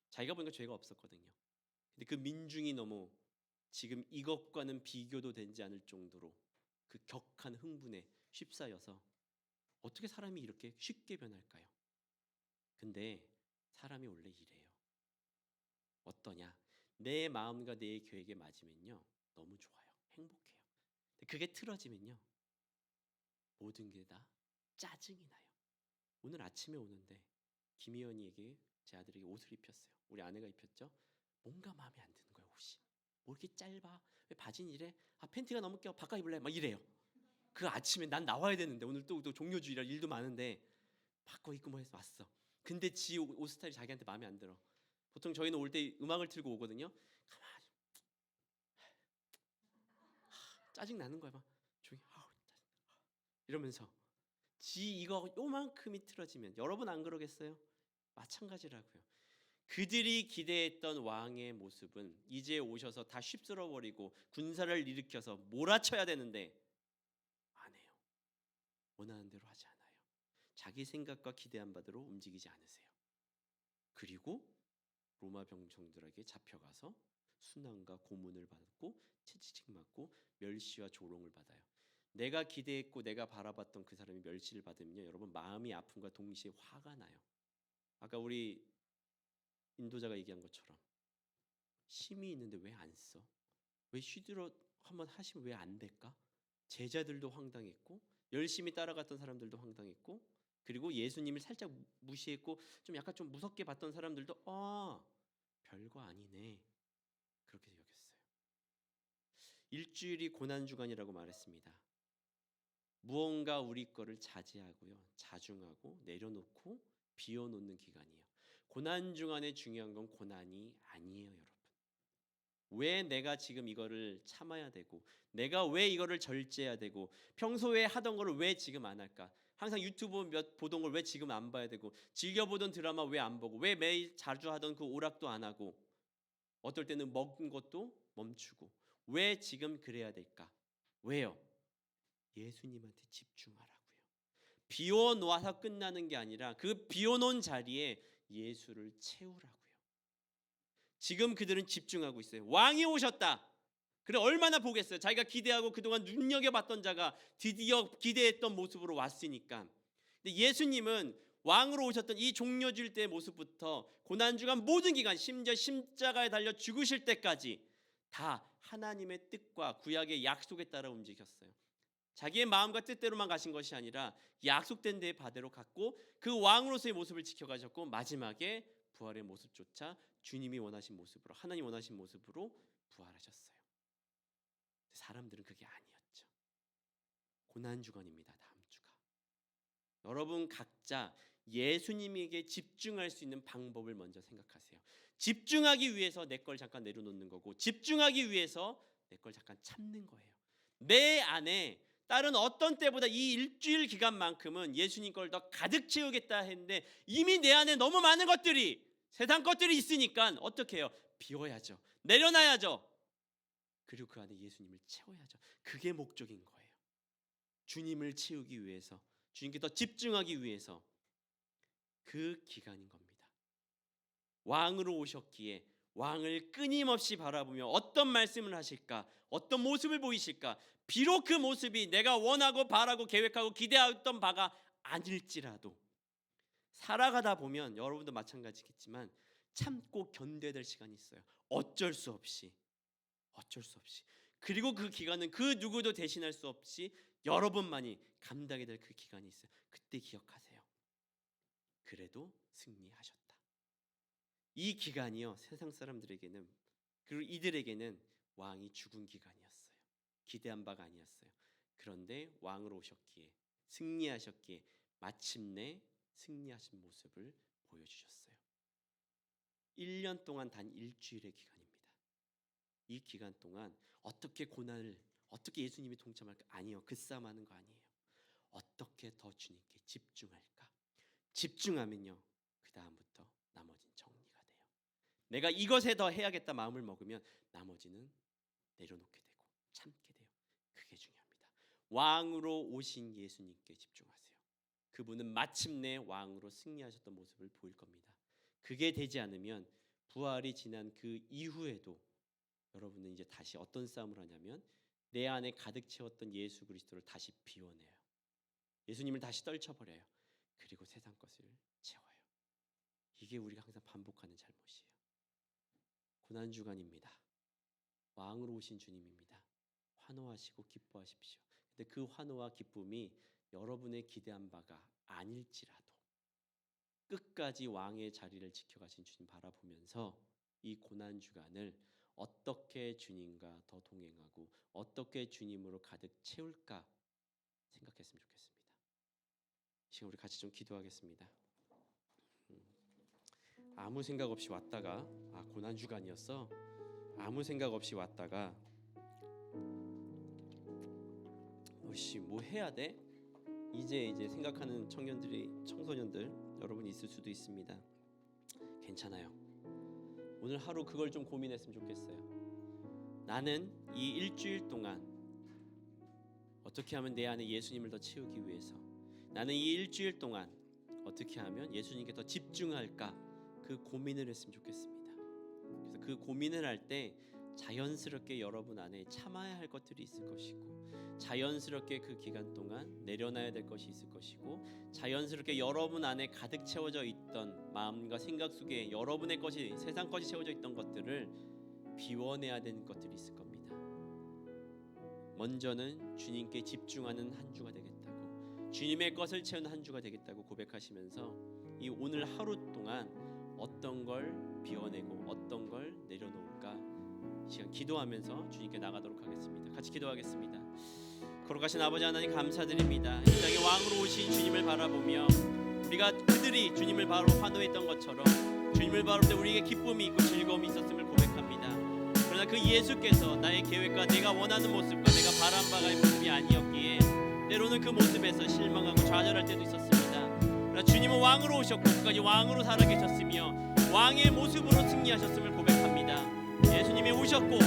자기가 보니까 죄가 없었거든요. 근데 그 민중이 너무 지금 이것과는 비교도 되지 않을 정도로 그 격한 흥분에 휩싸여서 어떻게 사람이 이렇게 쉽게 변할까요? 근데 사람이 원래 이래요. 어떠냐? 내 마음과 내 계획에 맞으면요 너무 좋아요. 행복해요. 근데 그게 틀어지면요 모든 게 다 짜증이 나요. 오늘 아침에 오는데 김희연이에게 제 아들에게 옷을 입혔어요. 우리 아내가 입혔죠. 뭔가 마음에 안 드는 거예요. 옷이 뭐 이렇게 짧아? 왜 바지는 이래? 아 팬티가 너무 껴. 바꿔 입을래? 막 이래요. 그 아침에 난 나와야 되는데 오늘 또 종료주의라 일도 많은데 바꿔 입고 뭐 해서 왔어. 근데 지 옷 스타일이 자기한테 마음에 안 들어. 보통 저희는 올 때 음악을 틀고 오거든요. 가만히 짜증 나는 거야 막 조용히 이러면서 지 이거 요만큼이 틀어지면 여러분 안 그러겠어요? 마찬가지라고요. 그들이 기대했던 왕의 모습은 이제 오셔서 다 휩쓸어 버리고 군사를 일으켜서 몰아쳐야 되는데 안 해요. 원하는 대로 하지 않아요. 자기 생각과 기대한 바대로 움직이지 않으세요. 그리고 로마 병정들에게 잡혀가서 순환과 고문을 받고 채찍 맞고 멸시와 조롱을 받아요. 내가 기대했고 내가 바라봤던 그 사람이 멸시를 받으면요 여러분 마음이 아픔과 동시에 화가 나요. 아까 우리 인도자가 얘기한 것처럼 힘이 있는데 왜 안 써? 왜 휘두르 한번 하시면 왜 안 될까? 제자들도 황당했고 열심히 따라갔던 사람들도 황당했고 그리고 예수님을 살짝 무시했고 좀 약간 좀 무섭게 봤던 사람들도 별거 아니네 그렇게 여겼어요. 일주일이 고난 주간이라고 말했습니다. 무언가 우리 거를 자제하고요 자중하고 내려놓고 비워놓는 기간이에요. 고난 주간에 중요한 건 고난이 아니에요 여러분. 왜 내가 지금 이거를 참아야 되고 내가 왜 이거를 절제해야 되고 평소에 하던 거를 왜 지금 안 할까? 항상 유튜브 보던 걸 왜 지금 안 봐야 되고 즐겨보던 드라마 왜 안 보고 왜 매일 자주 하던 그 오락도 안 하고 어떨 때는 먹은 것도 멈추고 왜 지금 그래야 될까? 왜요? 예수님한테 집중하라고요. 비워놓아서 끝나는 게 아니라 그 비워놓은 자리에 예수를 채우라고요. 지금 그들은 집중하고 있어요. 왕이 오셨다. 그래 얼마나 보겠어요. 자기가 기대하고 그동안 눈여겨봤던 자가 드디어 기대했던 모습으로 왔으니까. 근데 예수님은 왕으로 오셨던 이 종려질 때의 모습부터 고난주간 모든 기간 심지어 십자가에 달려 죽으실 때까지 다 하나님의 뜻과 구약의 약속에 따라 움직였어요. 자기의 마음과 뜻대로만 가신 것이 아니라 약속된 데의 바대로 갔고 그 왕으로서의 모습을 지켜가셨고 마지막에 부활의 모습조차 주님이 원하신 모습으로 하나님 원하신 모습으로 부활하셨어요. 사람들은 그게 아니었죠. 고난주간입니다. 다음 주가. 여러분 각자 예수님에게 집중할 수 있는 방법을 먼저 생각하세요. 집중하기 위해서 내 걸 잠깐 내려놓는 거고 집중하기 위해서 내 걸 잠깐 참는 거예요. 내 안에 다른 어떤 때보다 이 일주일 기간만큼은 예수님 걸 더 가득 채우겠다 했는데 이미 내 안에 너무 많은 것들이 세상 것들이 있으니까 어떻게 해요? 비워야죠. 내려놔야죠. 그리고 그 안에 예수님을 채워야죠. 그게 목적인 거예요. 주님을 채우기 위해서 주님께 더 집중하기 위해서 그 기간인 겁니다. 왕으로 오셨기에 왕을 끊임없이 바라보며 어떤 말씀을 하실까? 어떤 모습을 보이실까? 비록 그 모습이 내가 원하고 바라고 계획하고 기대했던 바가 아닐지라도 살아가다 보면 여러분도 마찬가지겠지만 참고 견뎌야 될 시간이 있어요. 어쩔 수 없이. 그리고 그 기간은 그 누구도 대신할 수 없이 여러분만이 감당해야 될 그 기간이 있어요. 그때 기억하세요. 그래도 승리하셨다. 이 기간이요 세상 사람들에게는 그리고 이들에게는 왕이 죽은 기간이었어요. 기대한 바가 아니었어요. 그런데 왕으로 오셨기에 승리하셨기에 마침내 승리하신 모습을 보여주셨어요. 1년 동안 단 일주일의 기간입니다. 이 기간 동안 어떻게 고난을 어떻게 예수님이 동참할까? 아니요. 그 싸움하는 거 아니에요. 어떻게 더 주님께 집중할까? 집중하면요. 그 다음부터 나머지는 정리가 돼요. 내가 이것에 더 해야겠다 마음을 먹으면 나머지는 내려놓게 되고 참게 돼요. 그게 중요합니다. 왕으로 오신 예수님께 집중하세요. 그분은 마침내 왕으로 승리하셨던 모습을 보일 겁니다. 그게 되지 않으면 부활이 지난 그 이후에도 여러분은 이제 다시 어떤 싸움을 하냐면 내 안에 가득 채웠던 예수 그리스도를 다시 비워내요. 예수님을 다시 떨쳐버려요. 그리고 세상 것을 채워요. 이게 우리가 항상 반복하는 잘못이에요. 고난주간입니다. 왕으로 오신 주님입니다. 환호하시고 기뻐하십시오. 근데 그 환호와 기쁨이 여러분의 기대한 바가 아닐지라도 끝까지 왕의 자리를 지켜가신 주님 바라보면서 이 고난주간을 어떻게 주님과 더 동행하고 어떻게 주님으로 가득 채울까 생각했으면 좋겠습니다. 이 시간 우리 같이 좀 기도하겠습니다. 아무 생각 없이 왔다가 고난주간이었어. 아무 생각 없이 왔다가 뭐 해야 돼? 이제 생각하는 청소년들 여러분 있을 수도 있습니다. 괜찮아요. 오늘 하루 그걸 좀 고민했으면 좋겠어요. 나는 이 일주일 동안 어떻게 하면 내 안에 예수님을 더 채우기 위해서, 나는 이 일주일 동안 어떻게 하면 예수님께 더 집중할까, 그 고민을 했으면 좋겠습니다. 그래서 그 고민을 할 때 자연스럽게 여러분 안에 참아야 할 것들이 있을 것이고, 자연스럽게 그 기간 동안 내려놔야 될 것이 있을 것이고, 자연스럽게 여러분 안에 가득 채워져 있던 마음과 생각 속에 여러분의 것이, 세상 것이 채워져 있던 것들을 비워내야 되는 것들이 있을 겁니다. 먼저는 주님께 집중하는 한 주가 되겠다고, 주님의 것을 채우는 한 주가 되겠다고 고백하시면서 이 오늘 하루 동안 어떤 걸 비워내고 어떤 걸 내려놓을까 이 시간 기도하면서 주님께 나가도록 하겠습니다. 같이 기도하겠습니다. 거룩하신 아버지 하나님 감사드립니다. 이 땅에 왕으로 오신 주님을 바라보며 우리가 그들이 주님을 바로 환호했던 것처럼 주님을 바라볼 때 우리에게 기쁨이 있고 즐거움이 있었음을 고백합니다. 그러나 그 예수께서 나의 계획과 내가 원하는 모습과 내가 바란 바가 이 모습이 아니었기에 때로는 그 모습에서 실망하고 좌절할 때도 있었습니다. 그러나 주님은 왕으로 오셨고 끝까지 왕으로 살아계셨으며 왕의 모습으로 승리하셨음을 고백합니다. 예수님이 오셨고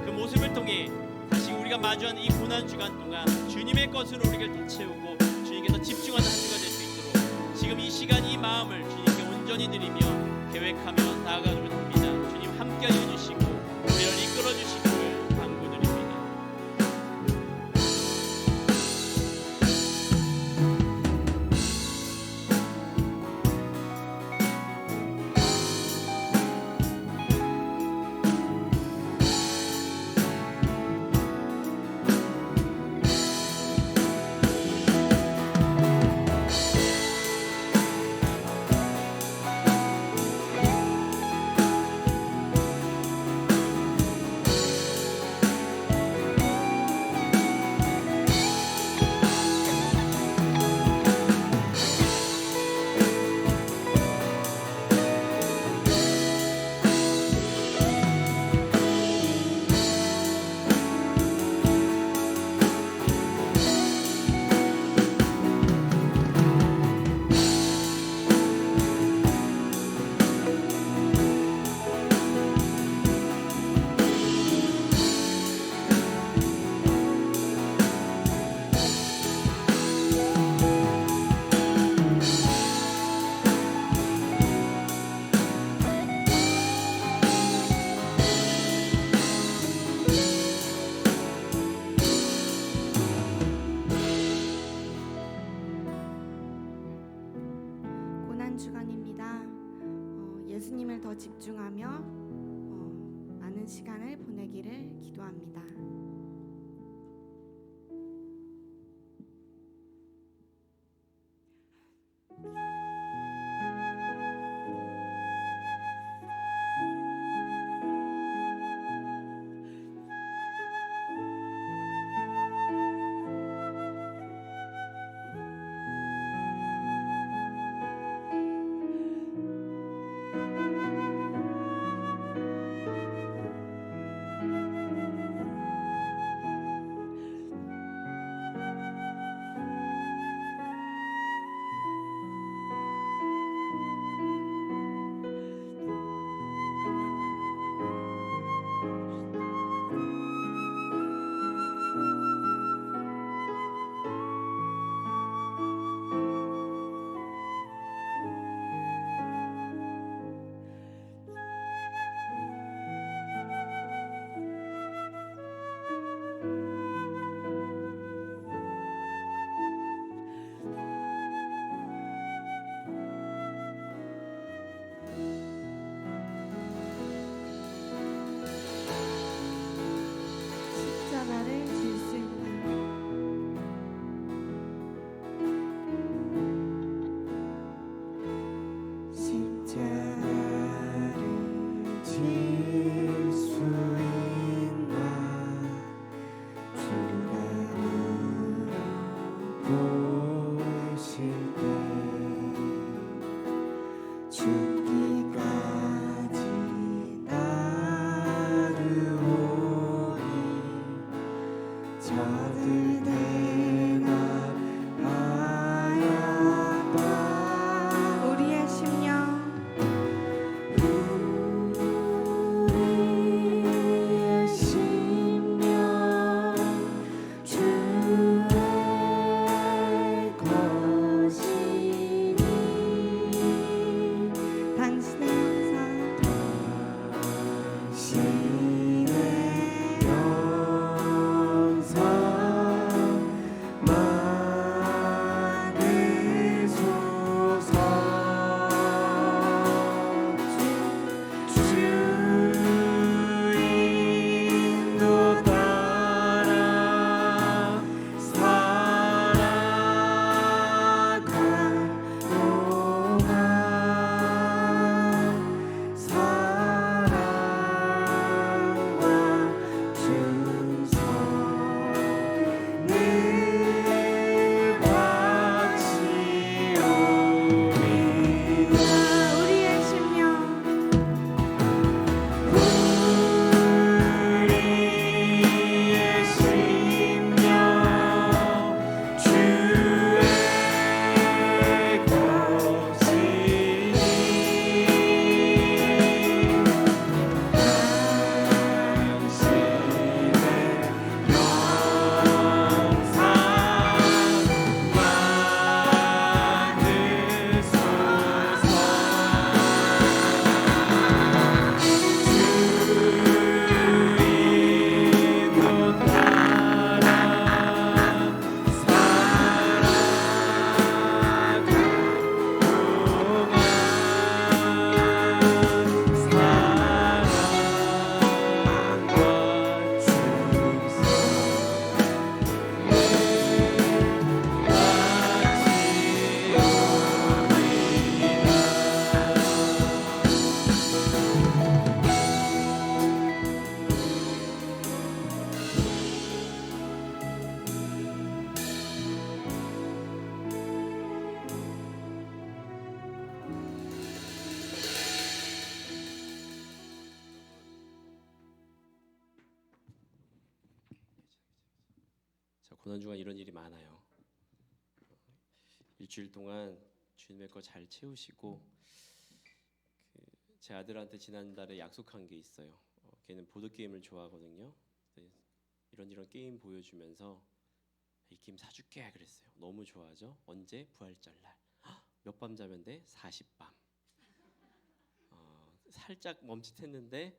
그 모습을 통해 다시 우리가 마주하는 이 고난주간 동안 주님의 것으로 우리를 더 채우고 주님께서 집중하는 한 주가 될 수 있도록 지금 이 시간 이 마음을 주님께 온전히 드리며 계획하며 나아가도록 합니다. 주님 함께 해주시고 우리를 이끌어 주시기를 간구드립니다. 고난주간입니다. 예수님을 더 집중하며 많은 시간을 보내기를 기도합니다. 고난주간 이런 일이 많아요. 일주일 동안 주님의 거 잘 채우시고 제 아들한테 지난달에 약속한 게 있어요. 걔는 보드 게임을 좋아하거든요. 이런 게임 보여주면서 이 게임 사줄게 그랬어요. 너무 좋아하죠. 언제? 부활절 날. 몇 밤 자면 돼? 40밤. 살짝 멈칫했는데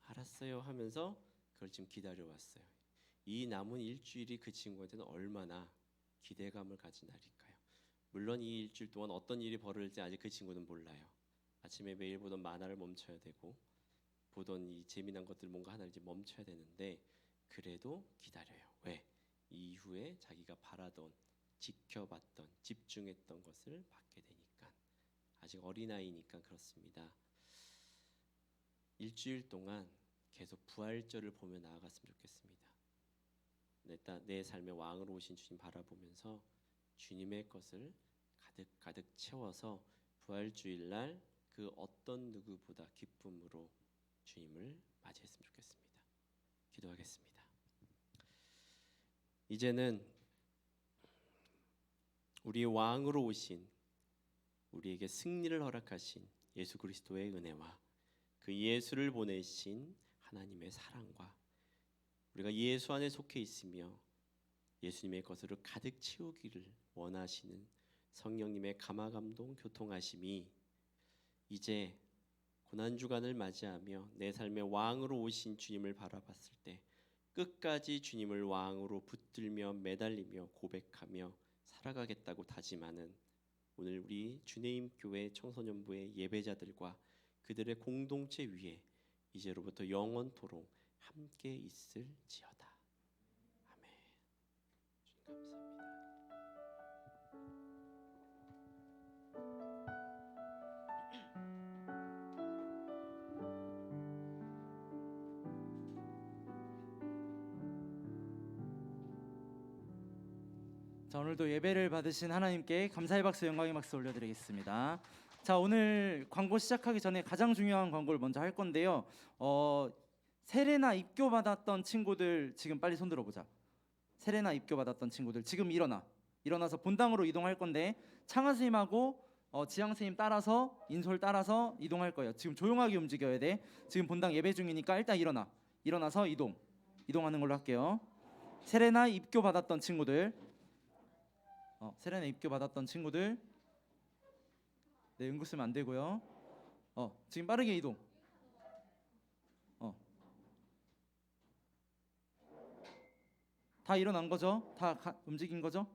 알았어요 하면서 그걸 지금 기다려왔어요. 이 남은 일주일이 그 친구한테는 얼마나 기대감을 가진 날일까요? 물론 이 일주일 동안 어떤 일이 벌어질지 아직 그 친구는 몰라요. 아침에 매일 보던 만화를 멈춰야 되고 보던 이 재미난 것들 뭔가 하나 이제 멈춰야 되는데 그래도 기다려요. 왜? 이후에 자기가 바라던, 지켜봤던, 집중했던 것을 받게 되니까. 아직 어린아이니까 그렇습니다. 일주일 동안 계속 부활절을 보며 나아갔으면 좋겠습니다. 내 삶의 왕으로 오신 주님 바라보면서 주님의 것을 가득 채워서 부활주일날 그 어떤 누구보다 기쁨으로 주님을 맞이했으면 좋겠습니다. 기도하겠습니다. 이제는 우리의 왕으로 오신, 우리에게 승리를 허락하신 예수 그리스도의 은혜와 그 예수를 보내신 하나님의 사랑과 우리가 예수 안에 속해 있으며 예수님의 것으로 가득 채우기를 원하시는 성령님의 감화감동 교통하심이 이제 고난주간을 맞이하며 내 삶의 왕으로 오신 주님을 바라봤을 때 끝까지 주님을 왕으로 붙들며 매달리며 고백하며 살아가겠다고 다짐하는 오늘 우리 주네임 교회 청소년부의 예배자들과 그들의 공동체 위에 이제로부터 영원토록 함께 있을지어다. 아멘. 주님 감사합니다. 자, 오늘도 예배를 받으신 하나님께 감사의 박수, 영광의 박수 올려드리겠습니다. 자, 오늘 광고 시작하기 전에 가장 중요한 광고를 먼저 할 건데요. 세례나 입교 받았던 친구들 지금 빨리 손 들어보자. 세례나 입교 받았던 친구들 지금 일어나서 본당으로 이동할 건데 창하 선생님하고 지향 선생님 따라서 인솔 따라서 이동할 거예요. 지금 조용하게 움직여야 돼. 지금 본당 예배 중이니까 일단 일어나서 이동하는 걸로 할게요. 세례나 입교 받았던 친구들, 세례나 입교 받았던 친구들, 네, 응급 쓰면 안 되고요. 지금 빠르게 이동. 다 일어난 거죠? 다 움직인 거죠?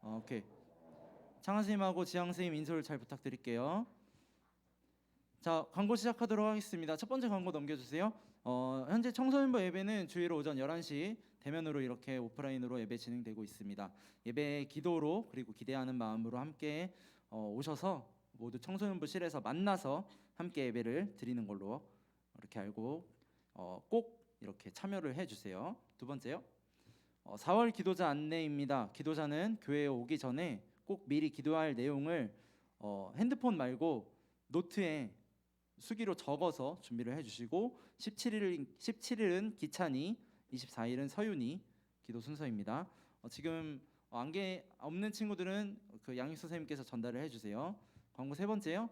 오케이. 창하 선생님하고 지향 선생님 인솔 잘 부탁드릴게요. 자, 광고 시작하도록 하겠습니다. 첫 번째 광고 넘겨주세요. 현재 청소년부 예배는 주일 오전 11시 대면으로 이렇게 오프라인으로 예배 진행되고 있습니다. 예배 기도로 그리고 기대하는 마음으로 함께 오셔서 모두 청소년부실에서 만나서 함께 예배를 드리는 걸로 이렇게 알고 꼭 이렇게 참여를 해주세요. 두 번째요. 4월 기도자 안내입니다. 기도자는 교회에 오기 전에 꼭 미리 기도할 내용을 핸드폰 말고 노트에 수기로 적어서 준비를 해주시고 17일은 기찬이, 24일은 서윤이 기도 순서입니다. 지금 안개 없는 친구들은 그 양육 선생님께서 전달을 해주세요. 광고 세 번째요.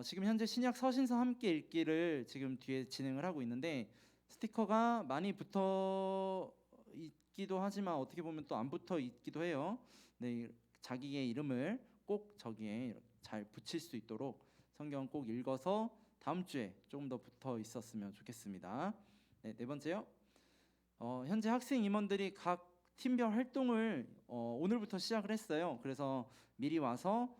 지금 현재 신약 서신서 함께 읽기를 지금 뒤에 진행을 하고 있는데 스티커가 많이 붙어 있기도 하지만 어떻게 보면 또 안 붙어 있기도 해요. 네, 자기의 이름을 꼭 저기에 잘 붙일 수 있도록 성경 꼭 읽어서 다음 주에 조금 더 붙어 있었으면 좋겠습니다. 네 번째요. 현재 학생 임원들이 각 팀별 활동을 오늘부터 시작을 했어요. 그래서 미리 와서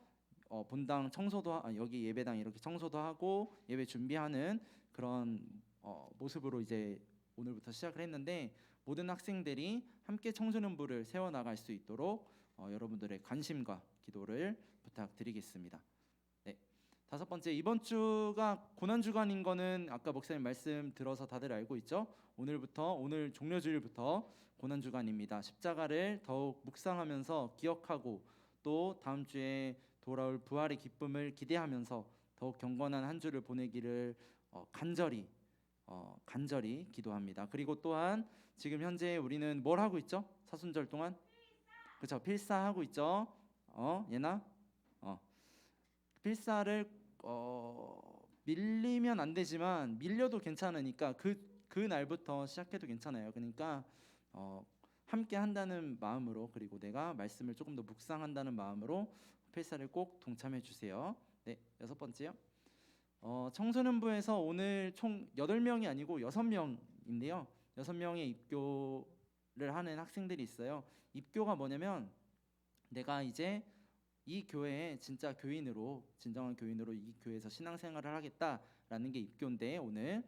본당 청소도 여기 예배당 이렇게 청소도 하고 예배 준비하는 그런 모습으로 이제 오늘부터 시작을 했는데 모든 학생들이 함께 청소년부를 세워나갈 수 있도록 여러분들의 관심과 기도를 부탁드리겠습니다. 네. 다섯 번째, 이번 주가 고난주간인 거는 아까 목사님 말씀 들어서 다들 알고 있죠? 오늘 종료주일부터 고난주간입니다. 십자가를 더욱 묵상하면서 기억하고 또 다음 주에 돌아올 부활의 기쁨을 기대하면서 더욱 경건한 한 주를 보내기를 간절히 간절히 기도합니다. 그리고 또한 지금 현재 우리는 뭘 하고 있죠? 사순절 동안 그렇죠. 필사하고 있죠. 예나 필사를 밀리면 안 되지만 밀려도 괜찮으니까 그 날부터 시작해도 괜찮아요. 그러니까 함께 한다는 마음으로 그리고 내가 말씀을 조금 더 묵상한다는 마음으로 필사를 꼭 동참해 주세요. 네, 6번째요. 청소년부에서 오늘 총 8명이 아니고 6명인데요. 6명의 입교를 하는 학생들이 있어요. 입교가 뭐냐면 내가 이제 이 교회에 진짜 교인으로 진정한 교인으로 이 교회에서 신앙생활을 하겠다라는 게 입교인데 오늘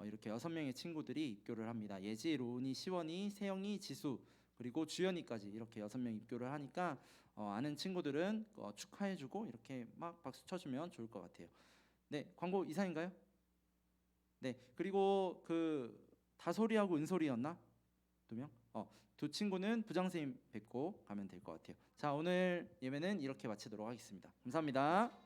이렇게 6명의 친구들이 입교를 합니다. 예지, 로운이, 시원이, 세영이, 지수 그리고 주연이까지 이렇게 6명 입교를 하니까 아는 친구들은 축하해주고 이렇게 막 박수 쳐주면 좋을 것 같아요. 네, 광고 이상인가요? 네, 그리고 그 다솔이하고 은솔이였나? 2명? 두 친구는 부장선생님 뵙고 가면 될 것 같아요. 자, 오늘 예배는 이렇게 마치도록 하겠습니다. 감사합니다.